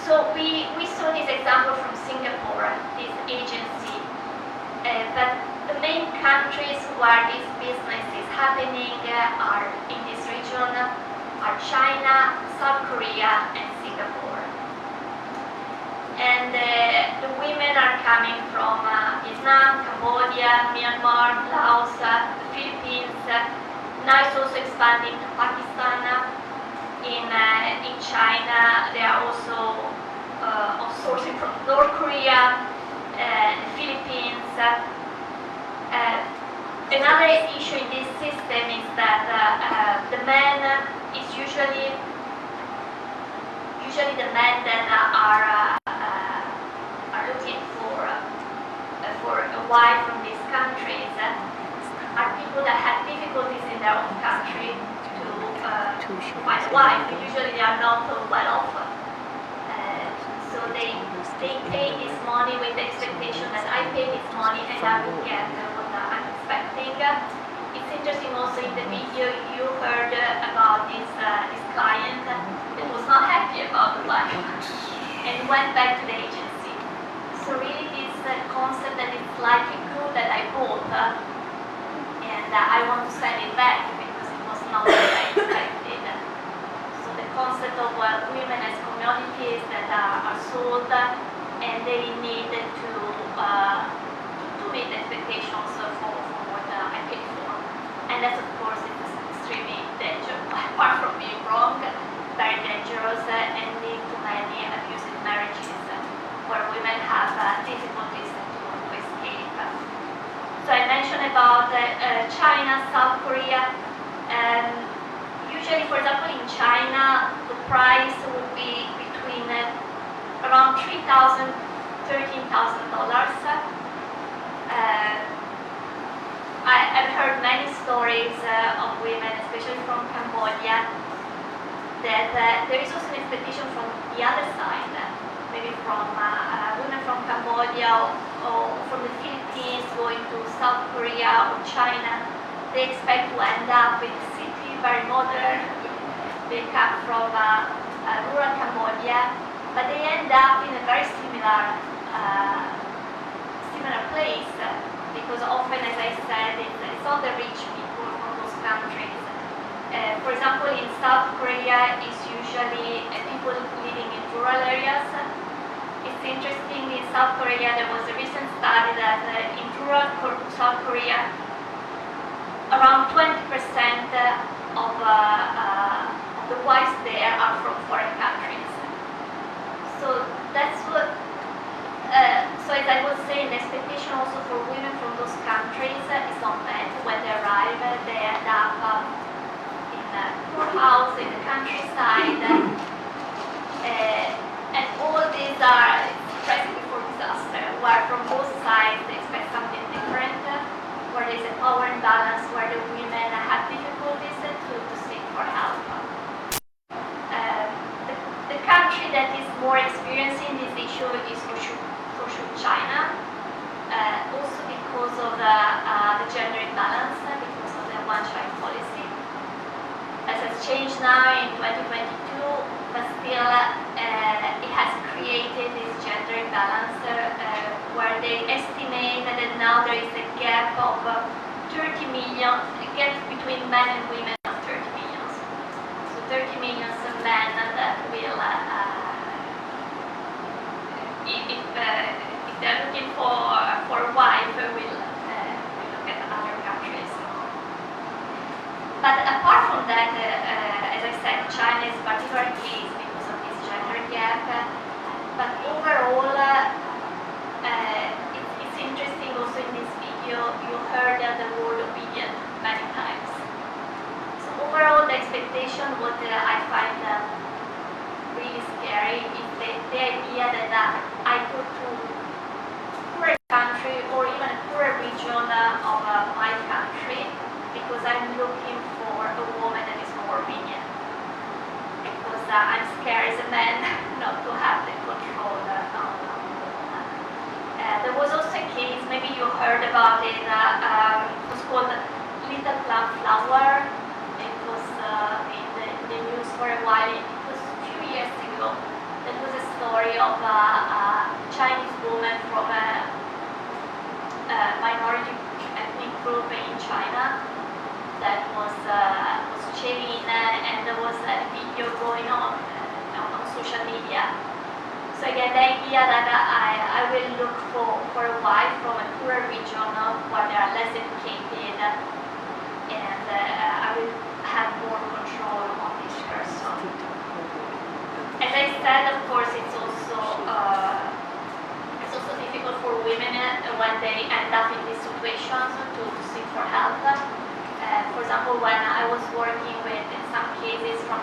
So we saw this example from Singapore, this agency, but the main countries where this business is happening are in this region are China, South Korea, and Singapore. And the women are coming from Vietnam, Cambodia, Myanmar, Laos, the Philippines. Now it's also expanding to Pakistan. In China, they are also outsourcing from North Korea, the Philippines. Another issue in this system is that the men is usually the men that are looking for a wife from these countries are people that have difficulties in their own country to find a wife. Usually they are not well off. So they pay this money with the expectation that I pay this money and I will get what I'm expecting. It's interesting also in the video you heard about this client that was not happy about the wife and went back to the agency. So really this concept that it's like a good that I bought and I want to send it back because it was not what I expected. So the concept of women as commodities that are sold and they need to meet expectations for what I paid for. And that of course is extremely dangerous, apart from being wrong, very dangerous and lead to many abusive marriages. about China, South Korea. Usually, for example, in China, the price would be between around $3,000, $13,000. I've heard many stories of women, especially from Cambodia, that there is also an expectation from the other side, maybe from women from Cambodia or from the Philippines going to South Korea or China. They expect to end up in a city, very modern. They come from rural Cambodia, but they end up in a very similar place, because often, as I said, it's not the rich people from those countries. For example, in South Korea, it's usually people living in rural areas. It's interesting, in South Korea, there was a recent study that in rural South Korea, around 20% of the wives there are from foreign countries. So that's what, so as I was saying, the expectation also for women from those countries is not met. When they arrive, they end up in a poor house, in the countryside, and all these are recipe for disaster, where from both sides they expect something different, where there's a power imbalance, where the women have difficulties to seek for help. The country that is more experiencing this issue is for sure China, also because of the gender imbalance, because of the one-child policy. As has changed now in 2022, but still it has created this gender imbalance where they estimate that now there is a gap of 30 million, a gap between men and women of 30 million. So 30 million men that will, if they're looking for a wife, will look at other countries. But apart from that, as I said, China is a particular case because of this gender gap. But overall, it's interesting also in this video, you heard the word obedient many times. So overall, the expectation, what I find really scary is the idea that I go to a poorer country or even a poorer region of my country because I'm looking for a woman that is more obedient. Because I'm scared as a man not to have the control on the woman. There was also a case, maybe you heard about it, it was called Little Plum Flower. It was in the news for a while. It was a few years ago. There was a story of a Chinese woman from a minority ethnic group in China that was chained, and there was a video going on social media. So again, the idea that I will look for a wife from a poorer region where they are less educated, and I will have more control on this person. As I said, of course, it's also difficult for women when they end up in these situations to seek for help. For example, when I was working with, in some cases, from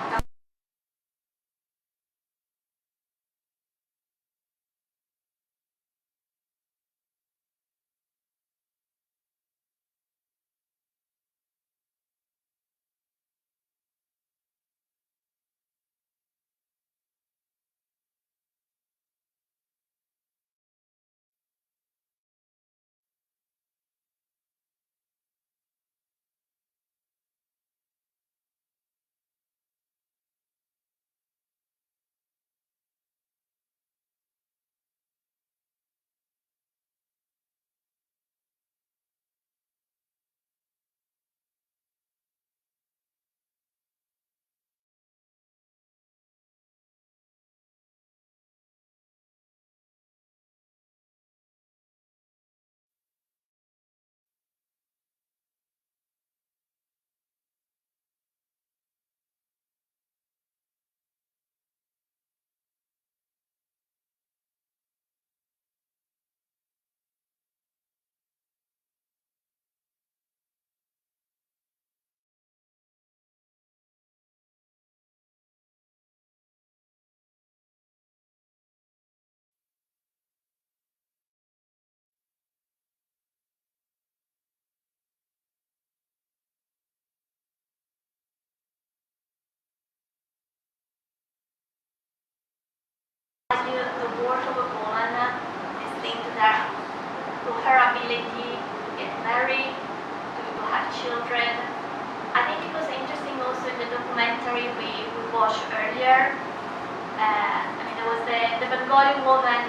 documentary we watched earlier. There was the Bengali woman.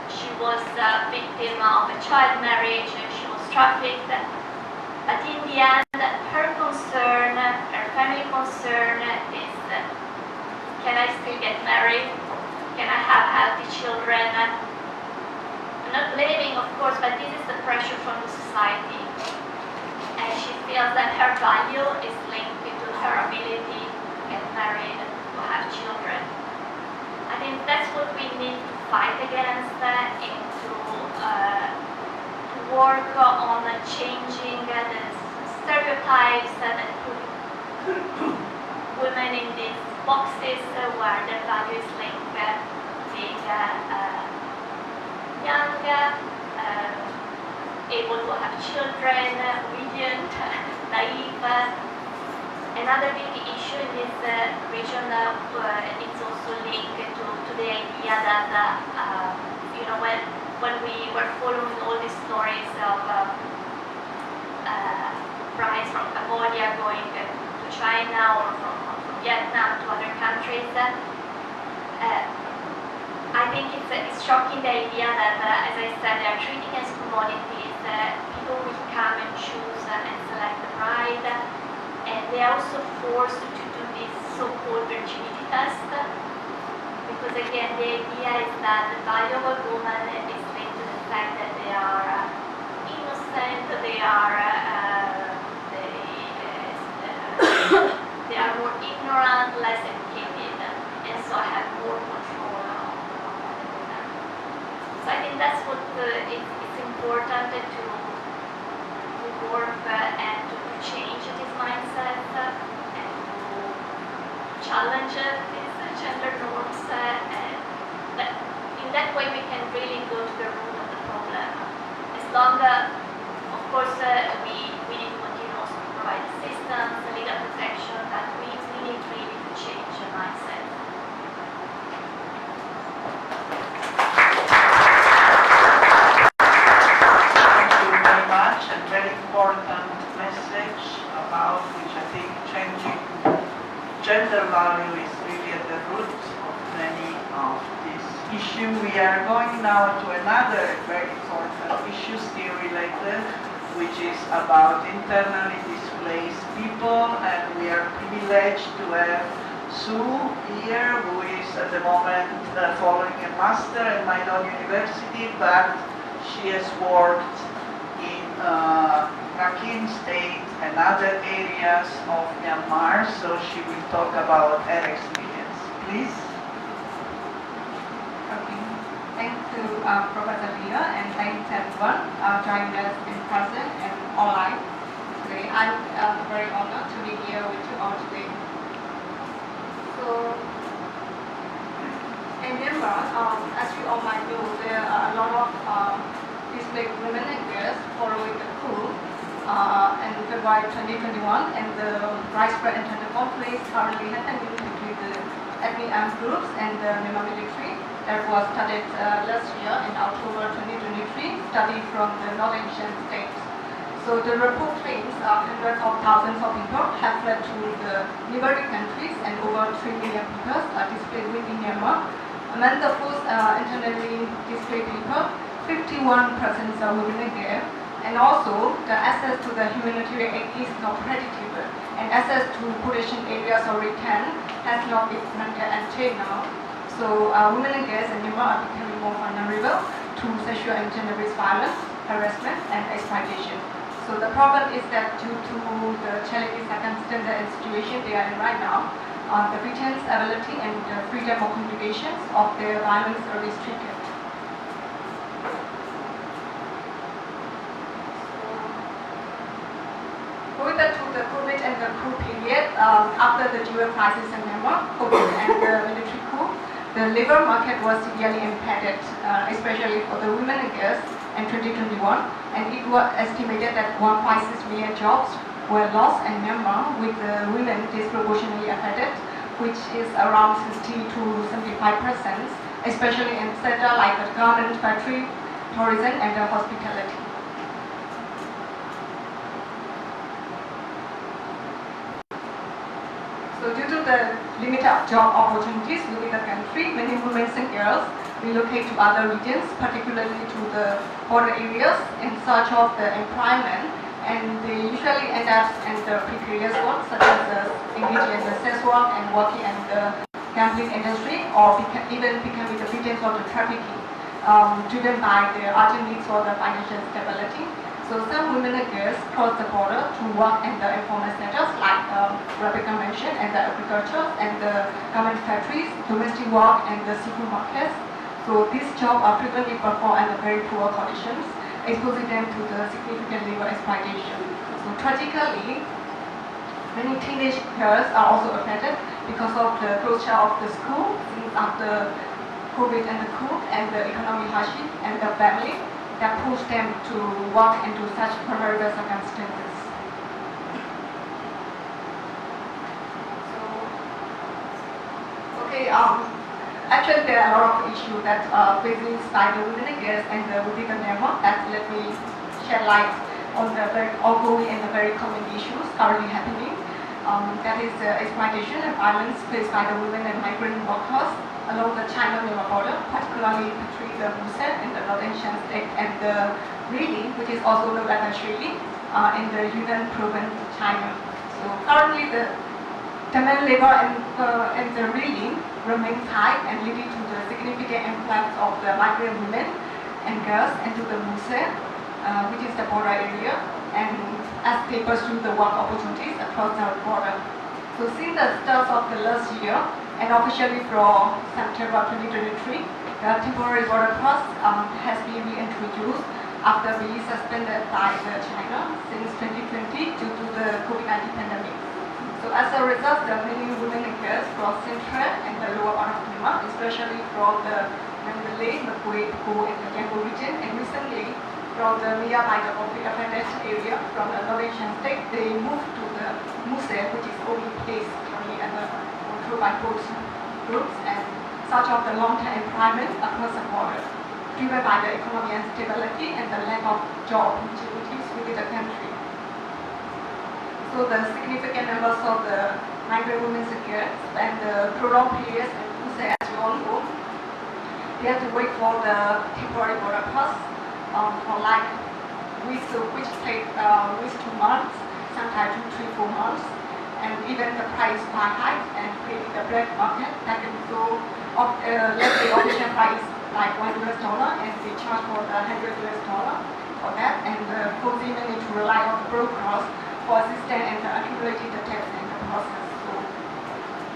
She was a victim of a child marriage. She was trafficked. But in the end, her concern, her family concern is, can I still get married? Can I have healthy children? I'm not blaming, of course, but this is the pressure from the society. And she feels that her value is linked to her ability to get married, to have children. I think that's what we need to fight against and to work on changing the stereotypes that put women in these boxes where their value is linked to being young, able to have children, obedient, naive. Another big issue in this region is also linked to the idea that when we were following all these stories of brides from Cambodia going to China or from Vietnam to other countries, I think it's shocking the idea that, as I said, they are treating as commodities. People will come and choose and select the bride, and they are also forced to do this so-called virginity test, because again, the idea is that the value of a woman is linked to the fact that they are innocent, they are more ignorant, less educated, and so have more control of them. So I think that's what it's important to work and to change this mindset and to challenge these gender norms. And in that way, we can really go to the root of the problem. As long as, of course, we need to continue also to provide assistance, legal protection, but we need really to change the mindset. Very important message about which I think changing gender value is really at the root of many of these issues. We are going now to another very important issue still related, which is about internally displaced people, and we are privileged to have Sue here, who is at the moment following a master at Mahidol University, but she has worked in Rakhine State and other areas of Myanmar, so she will talk about her experience. Please. Okay. Thanks to Professor Leah, and thanks everyone joining us in person and online today. I'm very honored to be here with you all today. So, in Myanmar, as you all might know, there are a lot of displaced women and girls following the coup in February 2021, and the widespread internal conflicts currently happening between the ethnic armed groups and the Myanmar military that was started last year in October 2023, study from the North Asian states. So the report claims hundreds of thousands of people have fled to the neighboring countries, and over 3 million people are displaced within Myanmar. Among the most internally displaced people, 51% are women there, and also the access to the humanitarian aid is not predictable, and access to potential areas of return has not been granted until now. So women and girls in Myanmar are becoming more vulnerable to sexual and gender-based violence, harassment, and exploitation. So the problem is that due to the challenging circumstances and situation they are in right now, the freedom's ability and the freedom of communications of their violence are restricted. Going back to the COVID and the coup period, after the dual crisis in Myanmar, COVID and the military coup, the labor market was severely impacted, especially for the women and girls in 2021, and it was estimated that 1.6 million jobs were lost in Myanmar, with the women disproportionately affected, which is around 60 to 75%, especially in sectors like the garment factory, tourism, and the hospitality. So due to the limited job opportunities within the country, many women and girls relocate to other regions, particularly to the border areas in search of the employment, and they usually end up in the precarious work such as engaging in the sex work and working in the gambling industry, or even becoming the victims of the trafficking, driven by the urgent needs for the financial stability. So some women and girls cross the border to work in the informal sectors like Rebecca mentioned, and the agriculture and the garment factories, domestic work and the seafood markets. So these jobs are frequently performed under very poor conditions, exposing them to the significant labor exploitation. So tragically, many teenage girls are also affected because of the closure of the school since after COVID and the coup and the economic hardship and the family that pushed them to work into such vulnerable circumstances. So, okay, actually there are a lot of issues that are facing by the women and girls and within the Myanmar that let me shed light on the very ongoing and the very common issues currently happening. That is exploitation and violence faced by the women and migrant workers along the China-Myanmar border, particularly between the Busan and the northern Shan state and the Rili, which is also known as Shili, in the Yunnan province, China. So currently the demand labor in the Rili remains high and leading to the significant influx of the migrant women and girls into the Busan, which is the border area, and as they pursue the work opportunities across the border. So since the start of the last year, and officially from September 2023, the temporary border cross has been reintroduced after being suspended by China since 2020 due to the COVID-19 pandemic. So as a result, the many women and girls from Central and the lower part of Myanmar, especially from the Mandalay, Mekwe, Ko, and the Yangon region, and recently from the nearby the conflict affected area from the northern Shan state, they moved to the Muse, which is only place currently under control by both groups, and such of the long-term employment across the border, driven by the economic instability and the lack of job opportunities within the country. So the significant numbers of the migrant women and girls and the prolonged periods in Muse, as you all know, they have to wait for the temporary border pass for like weeks, which take weeks to months, sometimes 2, 3, 4 months, and even the price quite high and creating the black market that can go up, let's say official price like $1 and they charge for the $100 for that, and forcing many to rely on the brokers for assistance and accumulating the tax and the process. So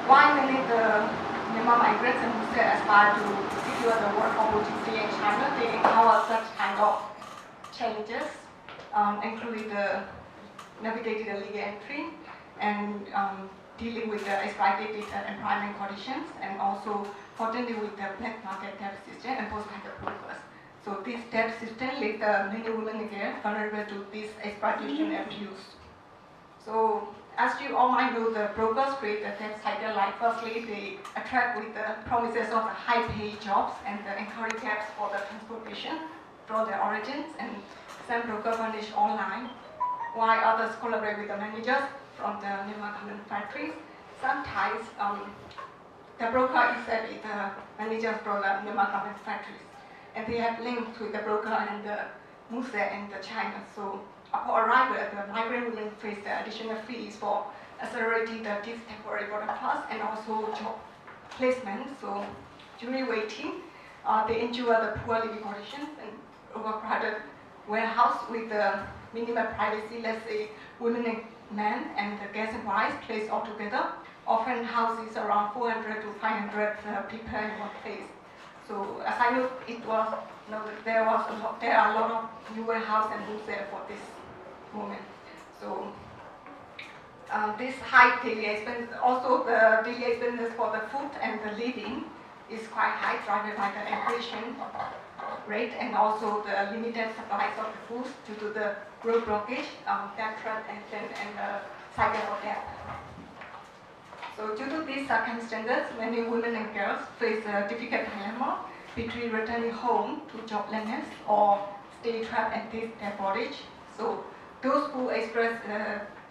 why many the Myanmar migrants and who aspire to secure the work opportunity in China, they encounter such kind of challenges, including the navigating the legal entry and dealing with the exploitative employment conditions, and also contending with the black market tax system imposed by the brokers. So this tax system leaves many women again vulnerable to this exploitation and abuse. So as you all might know, the brokers create the tax cycle like firstly they attract with the promises of the high paid jobs and the encourage gaps for the transportation from their origins, and some brokers furnish online, while others collaborate with the managers from the Myanmar garment factories. Sometimes the broker is with the managers from the Myanmar garment factories, and they have links with the broker and the Muse and the China. So upon arrival, the migrant women face the additional fees for accelerating the temporary border pass and also job placement. So during waiting, they endure the poor living conditions and overcrowded warehouse with the minimal privacy. Let's say women and men and the guests and wives placed all together, often houses around 400 to 500 people in one place. So as I know, there are a lot of new warehouse and booths there for this moment. So this high daily expense, also the daily expenses for the food and the living is quite high, driven by the inflation rate and also the limited supplies of the food due to the road blockage, debt trap, and the cycle of debt. So due to these circumstances, many women and girls face a difficult dilemma between returning home to joblessness or stay trapped and their bondage. So those who express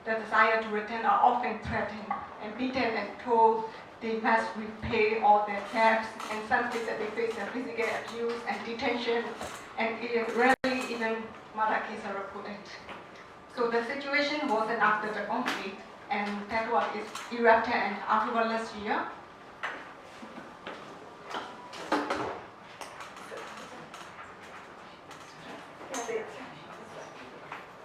the desire to return are often threatened and beaten and told they must repay all their debts. In some cases, they face physical abuse and detention, and rarely even murder cases are reported. So the situation wasn't after the conflict, and that was erupted in October last year.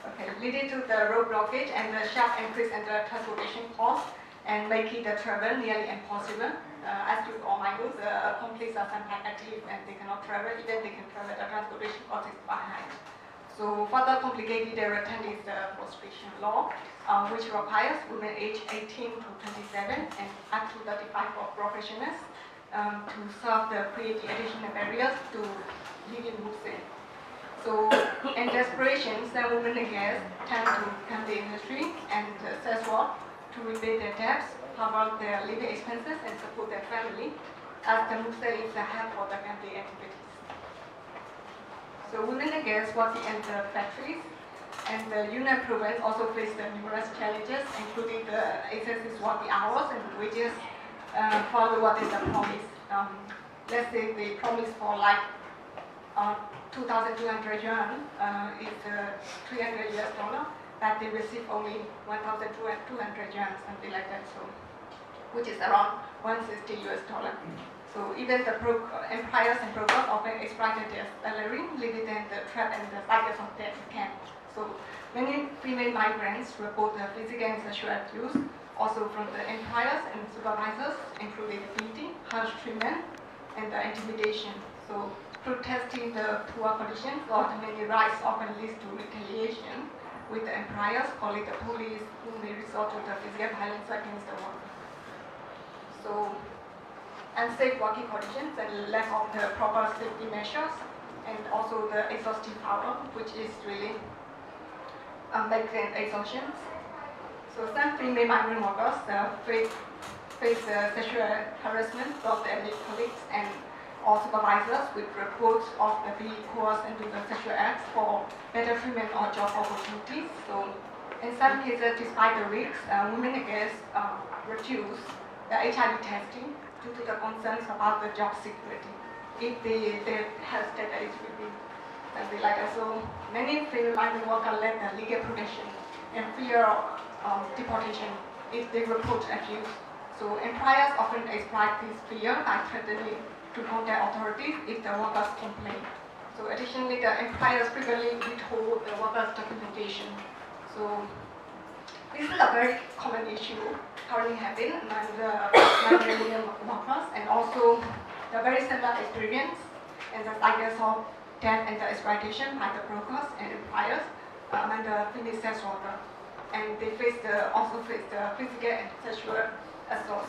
Okay, leading to the road blockage and the sharp increase in the transportation costs and making the travel nearly impossible. As you all might know, the conflicts are sometimes active and they cannot travel. Even they can travel, the transportation cost is quite high. So further complicated the return is the prostration law, which requires women aged 18 to 27 and up to 35 for professionals to serve the creating additional barriers to living Muslim. So in desperation, some women and girls turn to become the industry and sex work to repay their debts, cover their living expenses and support their family, as the Muslim is a help for the family activities. So women and girls working in the factories and the Yunnan province also face the numerous challenges, including the excessive working hours and wages follow what is the promise. Let's say they promise for like 2,200 yuan is $300 US, but they receive only 1,200 yuan, something like that. So, which is around 160 US. So even the employers and brokers often exploited their salary, leaving them the trap and the cycles of debt camp. So many female migrants report the physical and sexual abuse, also from the employers and supervisors, including beating, harsh treatment, and the intimidation. So protesting the poor conditions or the many rights often leads to retaliation, with the employers calling the police, who may resort to the physical violence against the worker. So unsafe working conditions and lack of the proper safety measures, and also the exhaustive power, which is really make them exhaustions. So some female migrant workers face sexual harassment from their colleagues and or supervisors with reports of the being coerced into the sexual acts for better treatment or job opportunities. So in some cases, despite the risks, women and girls refuse the HIV testing due to the concerns about the job security. If their health status will be something like that. So many female migrant workers lack the legal protection and fear of deportation if they report abuse. So employers often exploit this fear by threatening to contact authorities if the workers complain. So additionally, the employers frequently withhold the workers' documentation. So this is a very common issue currently happening among the migrant workers, and also the very similar experience and the cycles of debt and the exploitation by the brokers and employers among the female sex workers. And they also face the physical and sexual assault.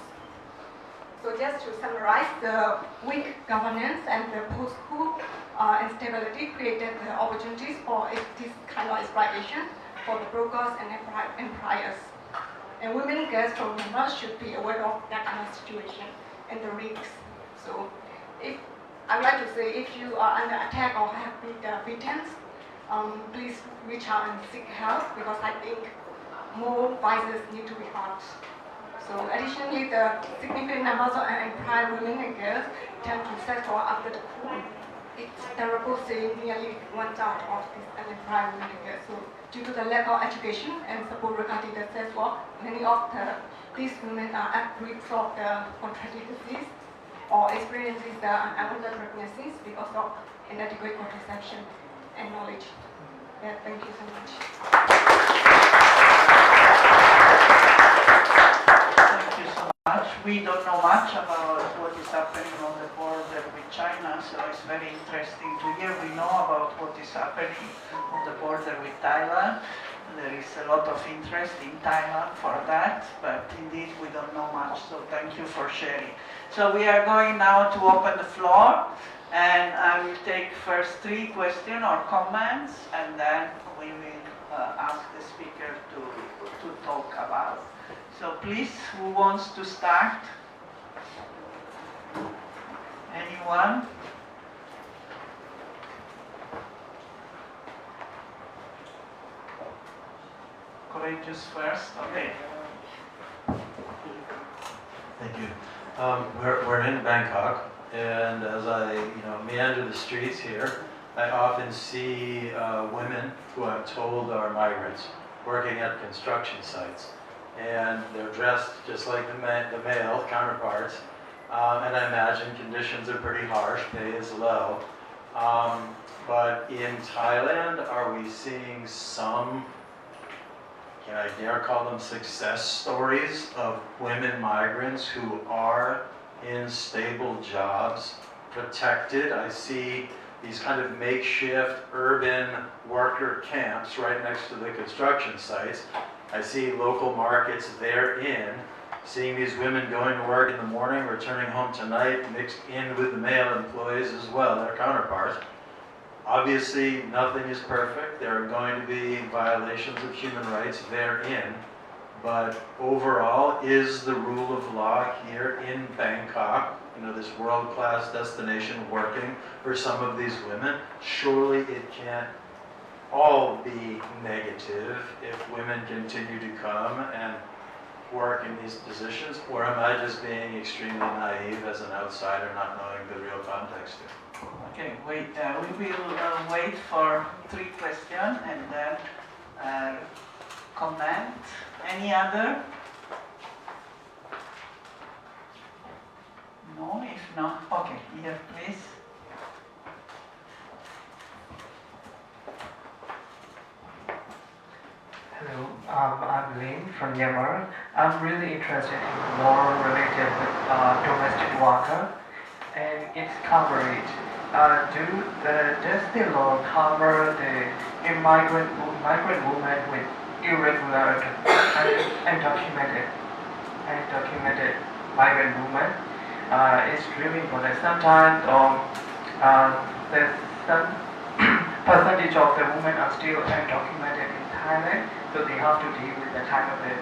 So just to summarize, the weak governance and the post-coup instability created the opportunities for this kind of exploitation for the brokers and employers. And women and girls from Myanmar should be aware of that kind of situation and the risks. So I would like to say, if you are under attack or have been victims, please reach out and seek help, because I think more voices need to be heard. So additionally, the significant numbers of unemployed women and girls tend to settle after the coup. It's terrible seeing nearly 1/3 of these unemployed women and girls. So due to the lack of education and support regarding the sex work, many of these women are at risk of the contracting disease or experiences the unwanted pregnancies because of inadequate contraception and knowledge. Yeah, thank you so much. We don't know much about what is happening on the border with China, so it's very interesting to hear. We know about what is happening on the border with Thailand. There is a lot of interest in Thailand for that, but indeed we don't know much, so thank you for sharing. So we are going now to open the floor, and I will take first 3 questions or comments, and then we will ask the speaker to talk about. So please, who wants to start? Anyone? languages first. Okay. Thank you. We're in Bangkok, and as I meander the streets here, I often see women who I'm told are migrants working at construction sites, and they're dressed just like the male counterparts, and I imagine conditions are pretty harsh, pay is low. But in Thailand, are we seeing some, can I dare call them success stories of women migrants who are in stable jobs, protected? I see these kind of makeshift urban worker camps right next to the construction sites. I see local markets therein, seeing these women going to work in the morning, returning home tonight, mixed in with the male employees as well, their counterparts. Obviously, nothing is perfect. There are going to be violations of human rights therein. But overall, is the rule of law here in Bangkok, this world-class destination, working for some of these women? Surely it can't all be negative if women continue to come and work in these positions, or am I just being extremely naive as an outsider, not knowing the real context here? Okay, wait. We will wait for 3 questions and then comment. Any other? No, if not, okay, here please. Hello, I'm Lin from Myanmar. I'm really interested in more related with domestic worker and its coverage. Does the law cover the migrant woman with irregular and documented migrant woman? It's really important. Sometimes there's some percentage of the women are still undocumented in Thailand, so they have to deal with the type of the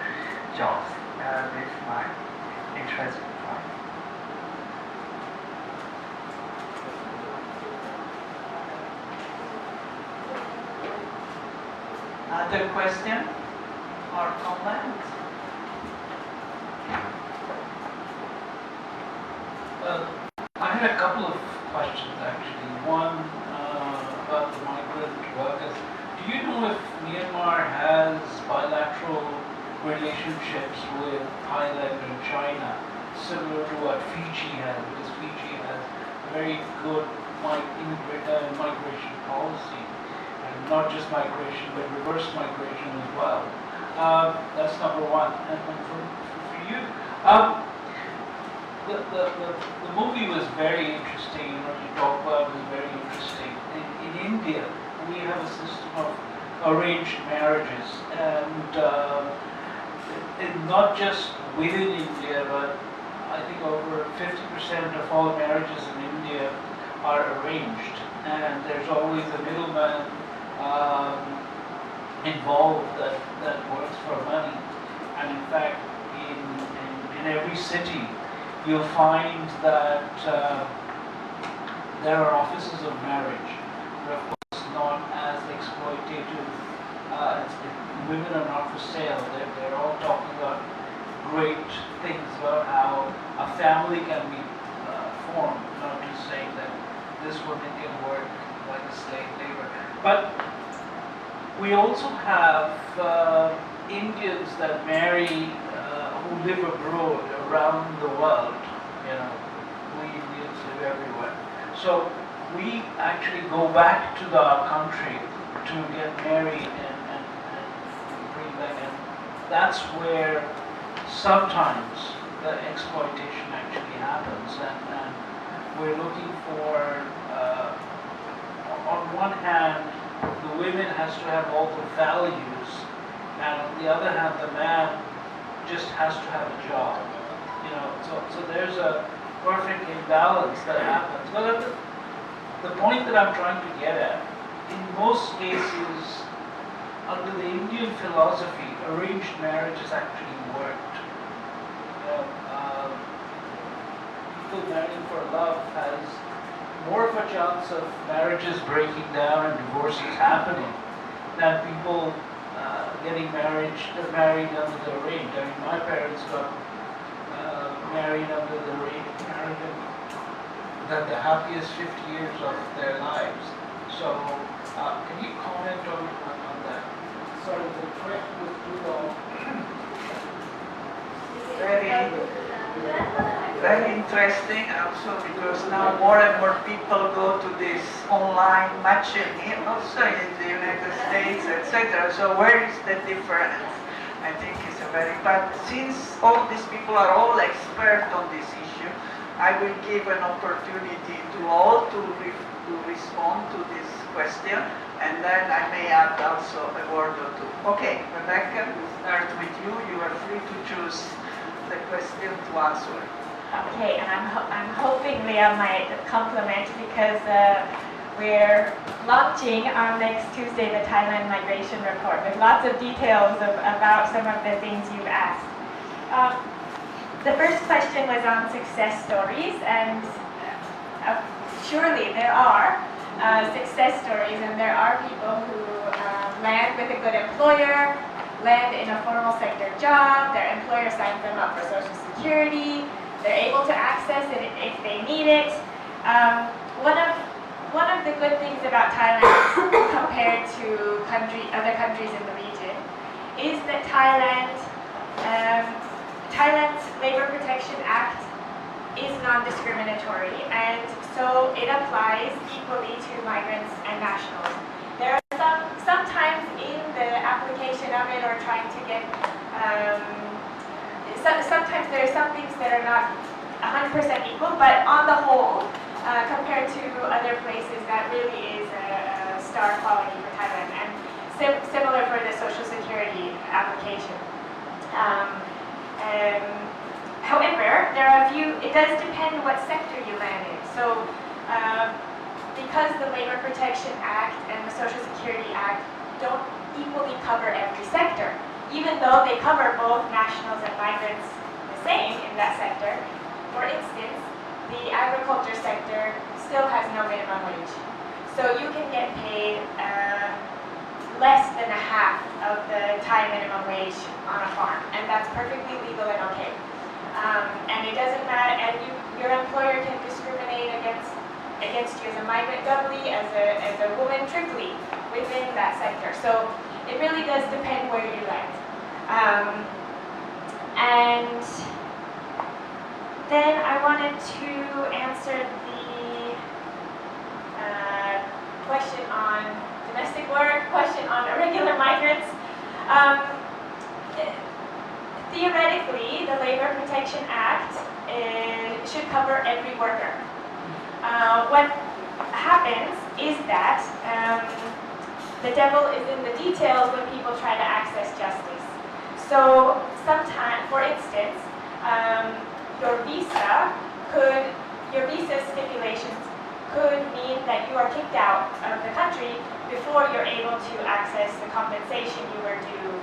jobs. This is my interest in part. Other question or comment? I had a couple of questions actually. One about the migrant workers. Do you know if Myanmar has bilateral relationships with Thailand and China, similar to what Fiji has? Because Fiji has a very good migration policy, and not just migration, but reverse migration as well. That's number one. And for you, the movie was very interesting. What you talked about was very interesting. In India, we have a system of arranged marriages, and not just within India, but I think over 50% of all marriages in India are arranged, and there's always a middleman involved that works for money. And in fact, in every city, you'll find that there are offices of marriage, but of course not as exploitative. Women are not for sale. They're all talking about great things about how a family can be formed, not just saying that this woman can work like a slave labor. But we also have Indians that marry who live abroad around the world. We Indians live everywhere. So we actually go back to our country to get married and bring back, and that's where sometimes the exploitation actually happens, and we're looking for, on one hand, the women has to have all the values, and on the other hand, the man just has to have a job. So there's a perfect imbalance that happens. But the point that I'm trying to get at, in most cases, under the Indian philosophy, arranged marriages actually worked. People marrying for love has more of a chance of marriages breaking down and divorces happening than people getting married under the rate. I mean, my parents got married under the rate, married in the happiest 50 years of their lives. So, can you comment on that? Sort of the trek with Rudolph. Very interesting also, because now more and more people go to this online matching, also in the United States, etc. So where is the difference? I think it's a very, but since all these people are all expert on this issue, I will give an opportunity to all to respond to this question, and then I may add also a word or two. Okay, Rebecca, we'll start with you. You are free to choose the question to answer. Okay, and I'm hoping Leah might compliment, because we're launching on next Tuesday the Thailand Migration Report with lots of details about some of the things you've asked. The first question was on success stories, and surely there are success stories, and there are people who land with a good employer, land in a formal sector job, their employer signs them up for Social Security, they're able to access it if they need it. One of the good things about Thailand compared to other countries in the region is that Thailand's Labor Protection Act is non-discriminatory, and so it applies equally to migrants and nationals. There are sometimes in the application of it, or trying to get, sometimes there are some things that are not 100% equal, but on the whole, compared to other places, that really is a star quality for Thailand, and similar for the Social Security application. However, there are a few, it does depend what sector you land in. So, because the Labor Protection Act and the Social Security Act don't equally cover every sector, even though they cover both nationals and migrants the same in that sector. For instance, the agriculture sector still has no minimum wage. So you can get paid less than a half of the Thai minimum wage on a farm, and that's perfectly legal and okay. And it doesn't matter, and your employer can discriminate against you as a migrant doubly, as a woman triply within that sector. So it really does depend where you land. And then I wanted to answer the question on domestic work, question on irregular migrants. Theoretically, the Labor Protection Act should cover every worker. What happens is that the devil is in the details when people try to access justice. So sometimes, for instance, your visa stipulations could mean that you are kicked out of the country before you're able to access the compensation you were due,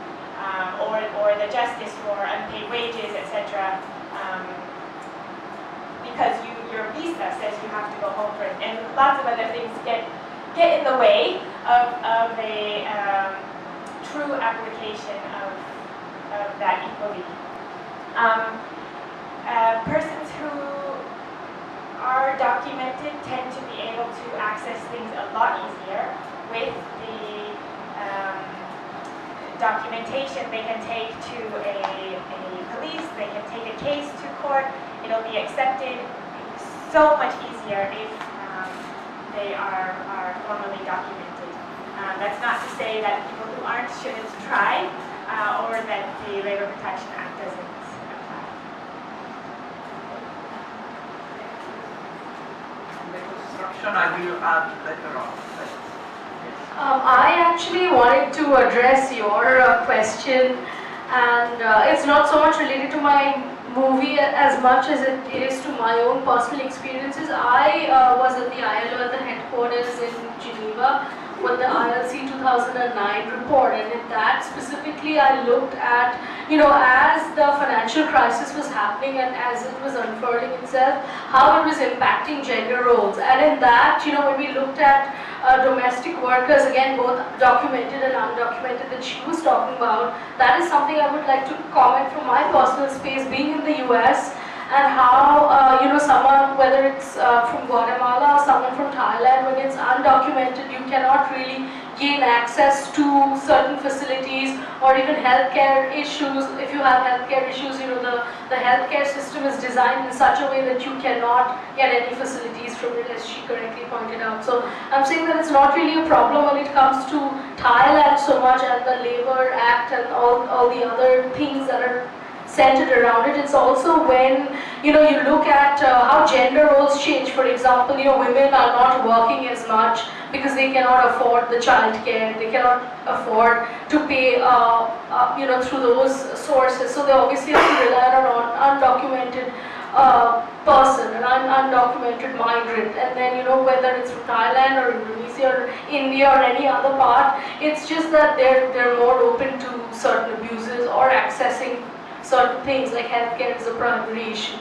or the justice for unpaid wages, etc. Because your visa says you have to go home for it, and lots of other things get in the way of a true application of that equally. Persons who are documented tend to be able to access things a lot easier with the documentation they can take to a police, they can take a case to court, it'll be accepted so much easier if they are formally documented. That's not to say that people who aren't shouldn't try, or that the Labor Protection Act doesn't apply. The construction I will add later on. I actually wanted to address your question, and it's not so much related to my movie as much as it is to my own personal experiences. I was at the ILO at the headquarters in Geneva with the ILC 2009 report, and in that specifically I looked at, as the financial crisis was happening and as it was unfurling itself, how it was impacting gender roles. And in that, when we looked at domestic workers, again both documented and undocumented, that she was talking about, that is something I would like to comment from my personal space, being in the US, and how someone, whether it's from Guatemala or someone from Thailand, when it's undocumented, you cannot really gain access to certain facilities or even healthcare issues. If you have healthcare issues, the healthcare system is designed in such a way that you cannot get any facilities from it, as she correctly pointed out. So I'm saying that it's not really a problem when it comes to Thailand so much, and the Labor Act and all the other things that are centered around it. It's also when you look at how gender roles change. For example, women are not working as much because they cannot afford the child care, they cannot afford to pay through those sources, so they obviously have to rely on undocumented person, an undocumented migrant. And then whether it's from Thailand or Indonesia or India or any other part, it's just that they're more open to certain abuses or accessing certain things, like healthcare is a primary issue.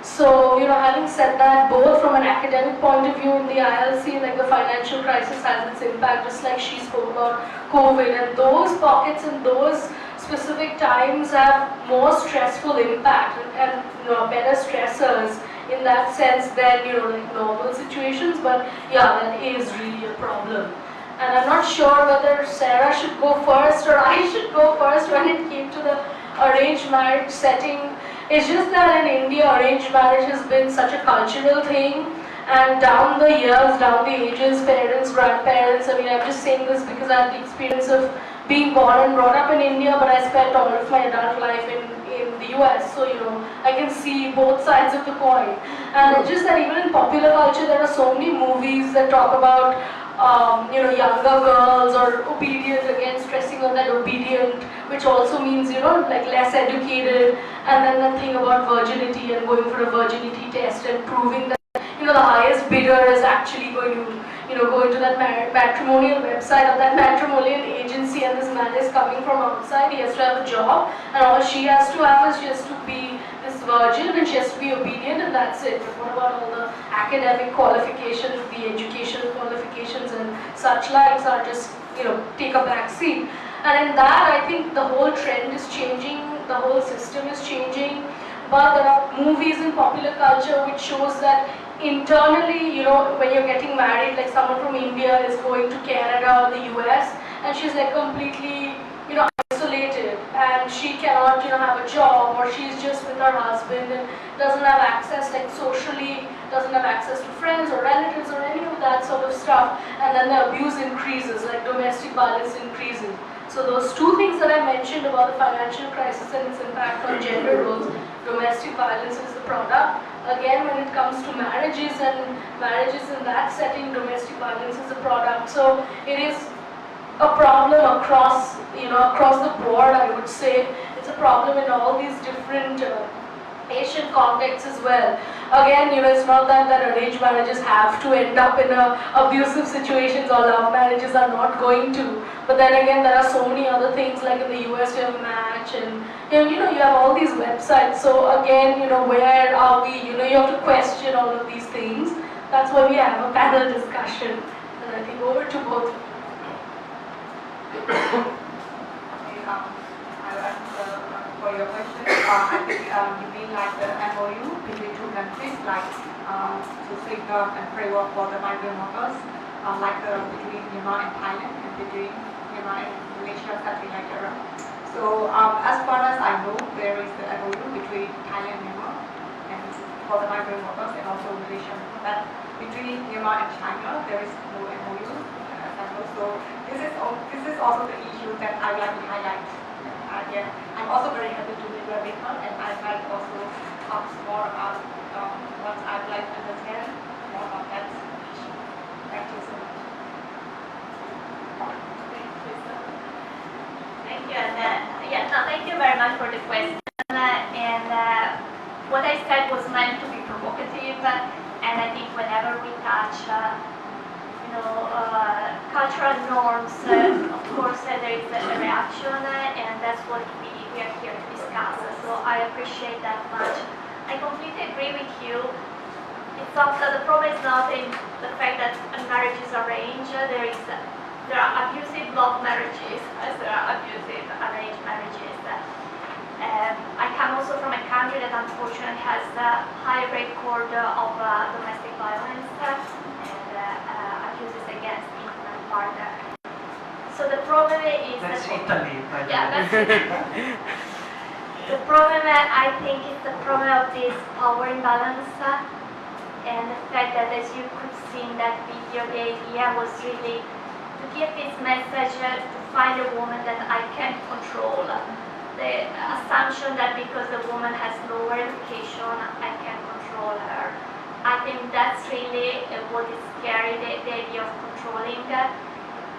So, having said that, both from an academic point of view in the ILC, like the financial crisis has its impact, just like she spoke about COVID, and those pockets and those specific times have more stressful impact and better stressors in that sense than, like normal situations. But yeah, that is really a problem. And I'm not sure whether Sara should go first or I should go first when it came to the arranged marriage setting. It's just that in India, arranged marriage has been such a cultural thing, and down the years, down the ages, parents, grandparents, I'm just saying this because I had the experience of being born and brought up in India, but I spent all of my adult life in the US, so I can see both sides of the coin. And it's just that even in popular culture, there are so many movies that talk about younger girls or obedient, again stressing on that obedient, which also means, like less educated, and then the thing about virginity and going for a virginity test and proving that, the highest bidder is actually going to, go into that matrimonial website or that matrimonial agency, and this man is coming from outside, he has to have a job, and all she has to have is just to be this virgin, and she has to be obedient, and that's it. But what about all the academic qualifications, the educational qualifications and such likes are just, take a back seat. And in that, I think the whole trend is changing, the whole system is changing, but there are movies in popular culture which shows that internally, when you're getting married, like someone from India is going to Canada or the US, and she's like completely, isolated, and she cannot, have a job, or she's just with her husband and doesn't have access, like socially, doesn't have access to friends or relatives or any of that sort of stuff, and then the abuse increases, like domestic violence increases. So those two things that I mentioned about the financial crisis and its impact on gender roles, domestic violence is the product. Again, when it comes to marriages and marriages in that setting, domestic violence is the product. So it is a problem across, across the board, I would say. It's a problem in all these different Asian contexts as well. Again, it's not that arranged marriages have to end up in abusive situations, or love marriages are not going to. But then again, there are so many other things, like in the US you have Match, and you have all these websites. So again, where are we? You have to question all of these things. That's why we have a panel discussion. And I think over to both. For your question, I think you mean like the MOU between two countries, like to safeguard and framework for the migrant workers, like between Myanmar and Thailand, and between Myanmar and Malaysia, something like that. So as far as I know, there is the MOU between Thailand and Myanmar, and for the migrant workers, and also Malaysia. But between Myanmar and China, there is no MOU. So this is also the issue that I like to highlight. Yeah, I'm also very happy to be here with her, and I'd like also talk more about what I'd like to understand more about that issue. Thank you so much. Thank you, and thank you very much for the question. What I said was meant to be provocative, and I think whenever we touch cultural norms, of course there is a reaction, and that's what we are here to discuss. So I appreciate that much. I completely agree with you it's not the problem is not in the fact that a marriage is arranged. There are abusive love marriages as there are abusive arranged marriages. I come also from a country that unfortunately has a high record of domestic violence and abuses against intimate partner. So the problem is that's Italy, by the way. Yeah, that's Italy. The problem, I think, is the problem of this power imbalance and the fact that, as you could see in that video, the idea was really to give this message to find a woman that I can control. The assumption that because the woman has lower education, I can control her. I think that's really what is scary, the idea of controlling,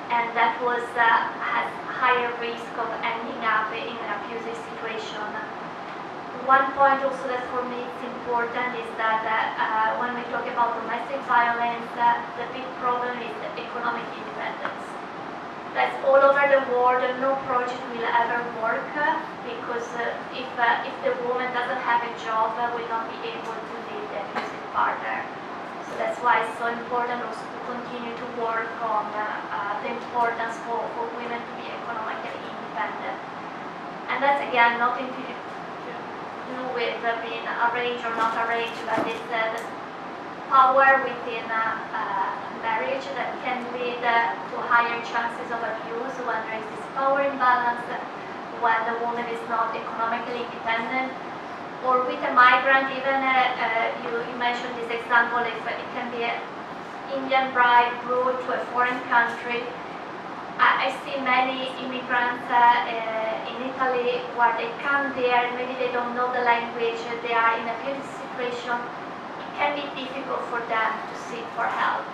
and that was has higher risk of ending up in an abusive situation. One point also that for me is important is that when we talk about domestic violence, the big problem is the economic independence. That's all over the world. No project will ever work because if the woman doesn't have a job, will not be able to leave the abusive partner. So that's why it's so important also to continue to work on the importance for women to be economically independent. And that's again nothing to do with being arranged or not arranged, but it's the power within marriage that can lead to higher chances of abuse when there is this power imbalance, when the woman is not economically independent, or with a migrant. Even you mentioned this example, if it can be an Indian bride brought to a foreign country. I see many immigrants in Italy where they come there, maybe they don't know the language, they are in a abusive situation. It can be difficult for them to seek for help.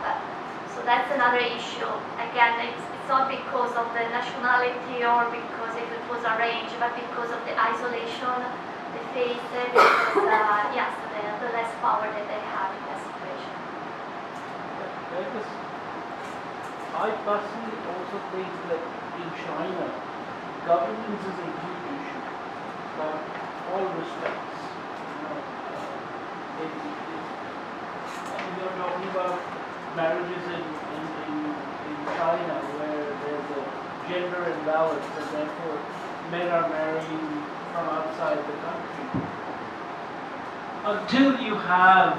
So that's another issue. Again, it's not because of the nationality or because if it was arranged, but because of the isolation they face, because yes, the less power that they have in that situation. I personally also think that in China, governance is a huge issue, but all respects. We are talking about marriages in China where there's a gender imbalance and therefore men are marrying from outside the country. Until you have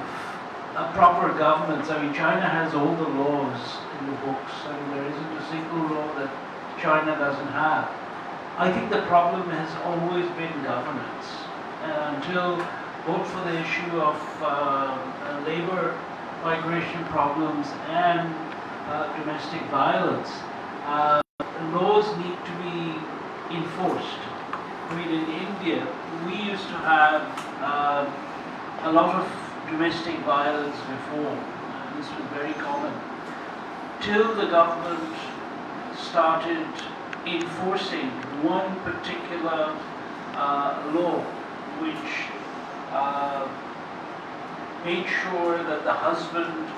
a proper governance, I mean, China has all the laws in the books. I mean, there isn't a single law that China doesn't have. I think the problem has always been governance. Until both for the issue of labor migration problems and domestic violence, laws need to be enforced. I mean, in India, we used to have a lot of domestic violence reform. This was very common. Till the government started enforcing one particular law which made sure that the husband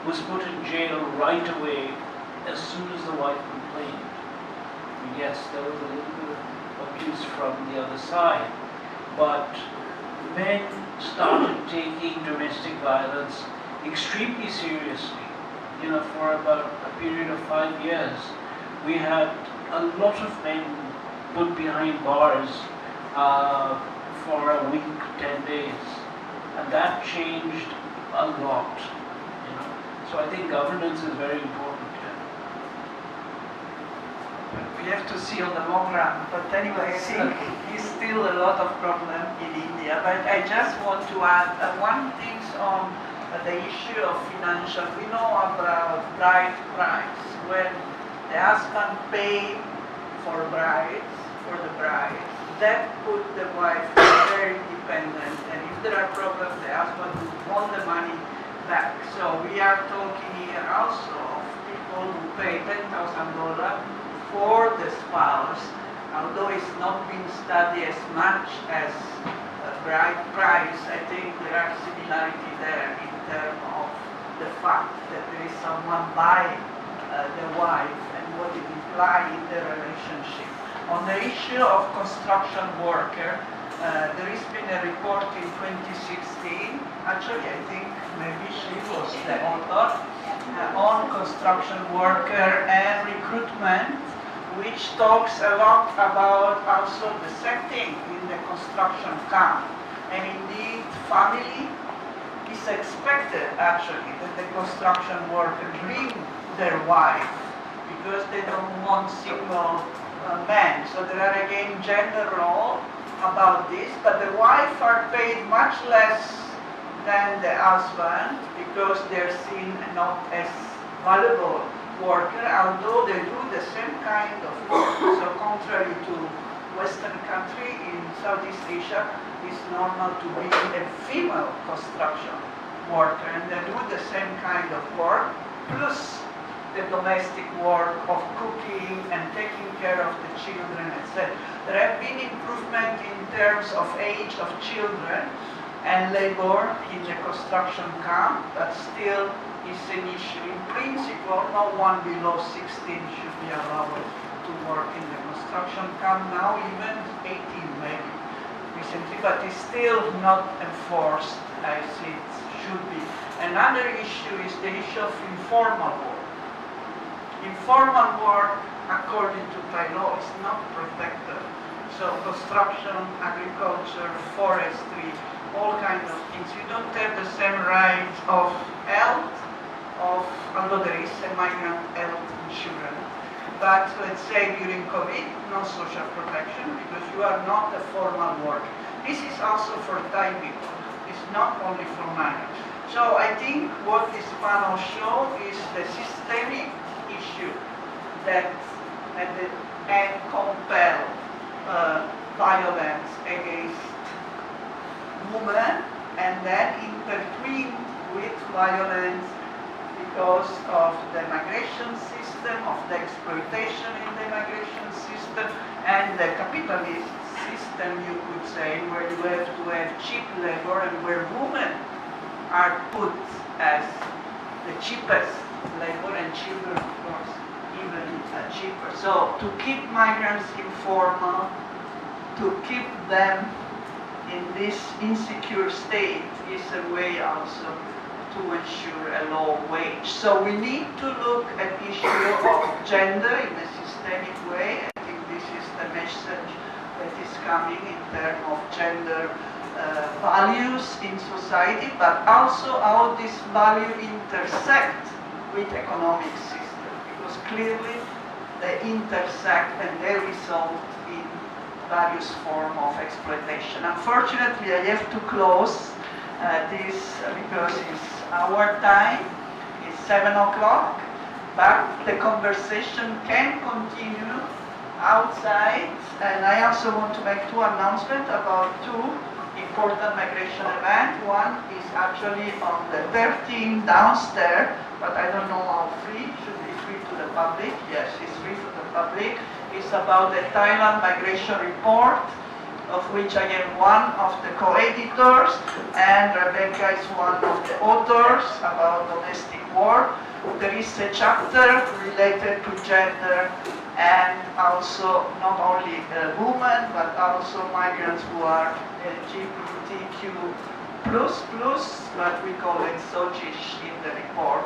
was put in jail right away as soon as the wife complained. Yes, there was a little bit of abuse from the other side, but men started taking domestic violence extremely seriously. You know, for about a period of 5 years, we had a lot of men put behind bars for a week, 10 days, and that changed a lot. You know, so I think governance is very important. We have to see on the long run, but anyway, I think it's still a lot of problem in India. But I just want to add one thing on the issue of financial. We know about bride price, when the husband pay for the bride, that put the wife very dependent, and if there are problems, the husband will want the money back. So we are talking here also of people who pay $10,000 for the spouse, although it's not been studied as much as bride price. I think there are similarity there in terms of the fact that there is someone buying the wife and what it implies in the relationship. On the issue of construction worker, There has been a report in 2016, actually I think maybe she was the author, on construction worker and recruitment, which talks a lot about also the setting in the construction camp. And indeed, family is expected actually that the construction worker bring their wife because they don't want single men. So there are again gender roles about this, but the wife are paid much less than the husband because they're seen not as valuable worker, although they do the same kind of work. So contrary to Western country, in Southeast Asia, it's normal to be a female construction worker, and they do the same kind of work, plus the domestic work of cooking and taking care of the children, etc. There have been improvement in terms of age of children and labor in the construction camp, but still is an issue. In principle, no one below 16 should be allowed to work in the construction camp now, even 18 maybe recently, but it's still not enforced as it should be. Another issue is the issue of informal work. Informal work, according to Thai law, is not protected. So construction, agriculture, forestry, all kinds of things. You don't have the same rights of health, although there is a migrant health insurance. But let's say during COVID, no social protection because you are not a formal worker. This is also for Thai people. It's not only for migrants. So I think what this panel shows is the systemic issue that and compel violence against women and then intertwined with violence because of the migration system, of the exploitation in the migration system, and the capitalist system, you could say, where you have to have cheap labor and where women are put as the cheapest labor and children, of course, even cheaper. So to keep migrants informal, to keep them in this insecure state is a way also to ensure a low wage. So we need to look at the issue of gender in a systemic way. I think this is the message that is coming in terms of gender values in society, but also how this value intersect with economic system, because clearly they intersect and they result in various forms of exploitation. Unfortunately, I have to close this because it's our time, it's 7 o'clock, but the conversation can continue outside, and I also want to make two announcements about two important migration events. One is actually on the 13th downstairs, but I don't know how free, should be free to the public. Yes, it's free to the public. It's about the Thailand migration report, of which I am one of the co-editors, and Rebecca is one of the authors about domestic work. There is a chapter related to gender and also not only women, but also migrants who are LGBTQ+, but we call it SOGISH in the report.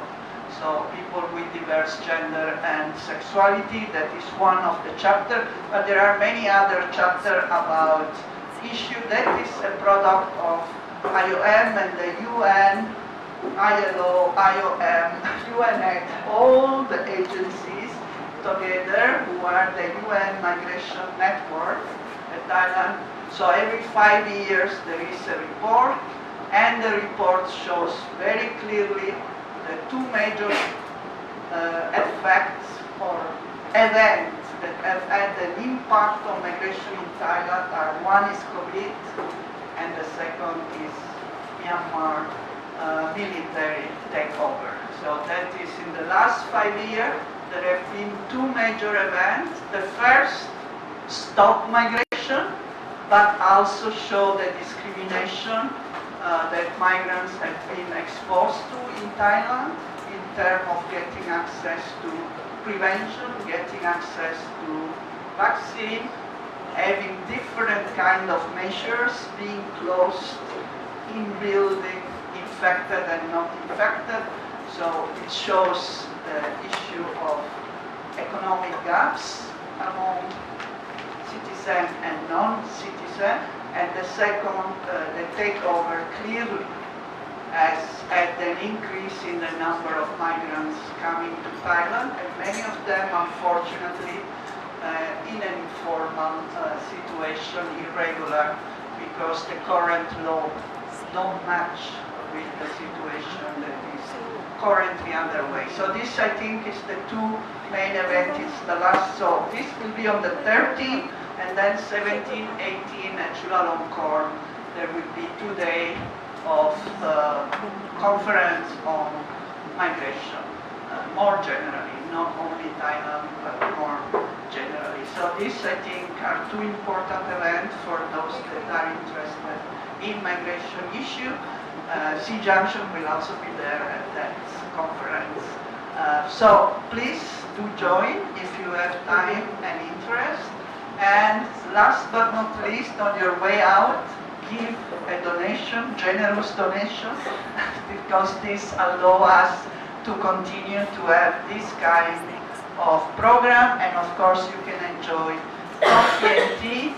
So people with diverse gender and sexuality, that is one of the chapters, but there are many other chapters about issue that is a product of IOM and the UN, ILO, IOM, UNEC, all the agencies together who are the UN Migration Network at Thailand. So every 5 years there is a report, and the report shows very clearly the two major effects or events that have had an impact on migration in Thailand are one is COVID and the second is Myanmar military takeover. So that is in the last 5 years there have been two major events. The first, stop migration, but also show the discrimination that migrants have been exposed to in Thailand in terms of getting access to prevention, getting access to vaccine, having different kind of measures, being closed in building, infected and not infected. So it shows the issue of economic gaps among citizen and non-citizen. And the second, the takeover clearly has had an increase in the number of migrants coming to Thailand, and many of them, unfortunately, in an informal situation, irregular, because the current law don't match with the situation that is currently underway. So this, I think, is the two main events. It's the last, so this will be on the 13th, and then 17, 18 at Chulalongkorn. There will be 2 days of conference on migration, more generally, not only Thailand, but more generally. So these, I think, are two important events for those that are interested in migration issue. Junction will also be there at that conference. So please do join if you have time and interest. And last but not least, on your way out, give a donation, generous donation, because this allows us to continue to have this kind of program, and of course you can enjoy coffee and tea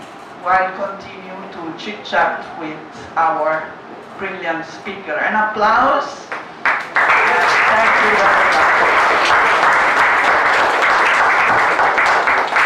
while continue to chit-chat with our brilliant speaker. An applause. Thank you very much.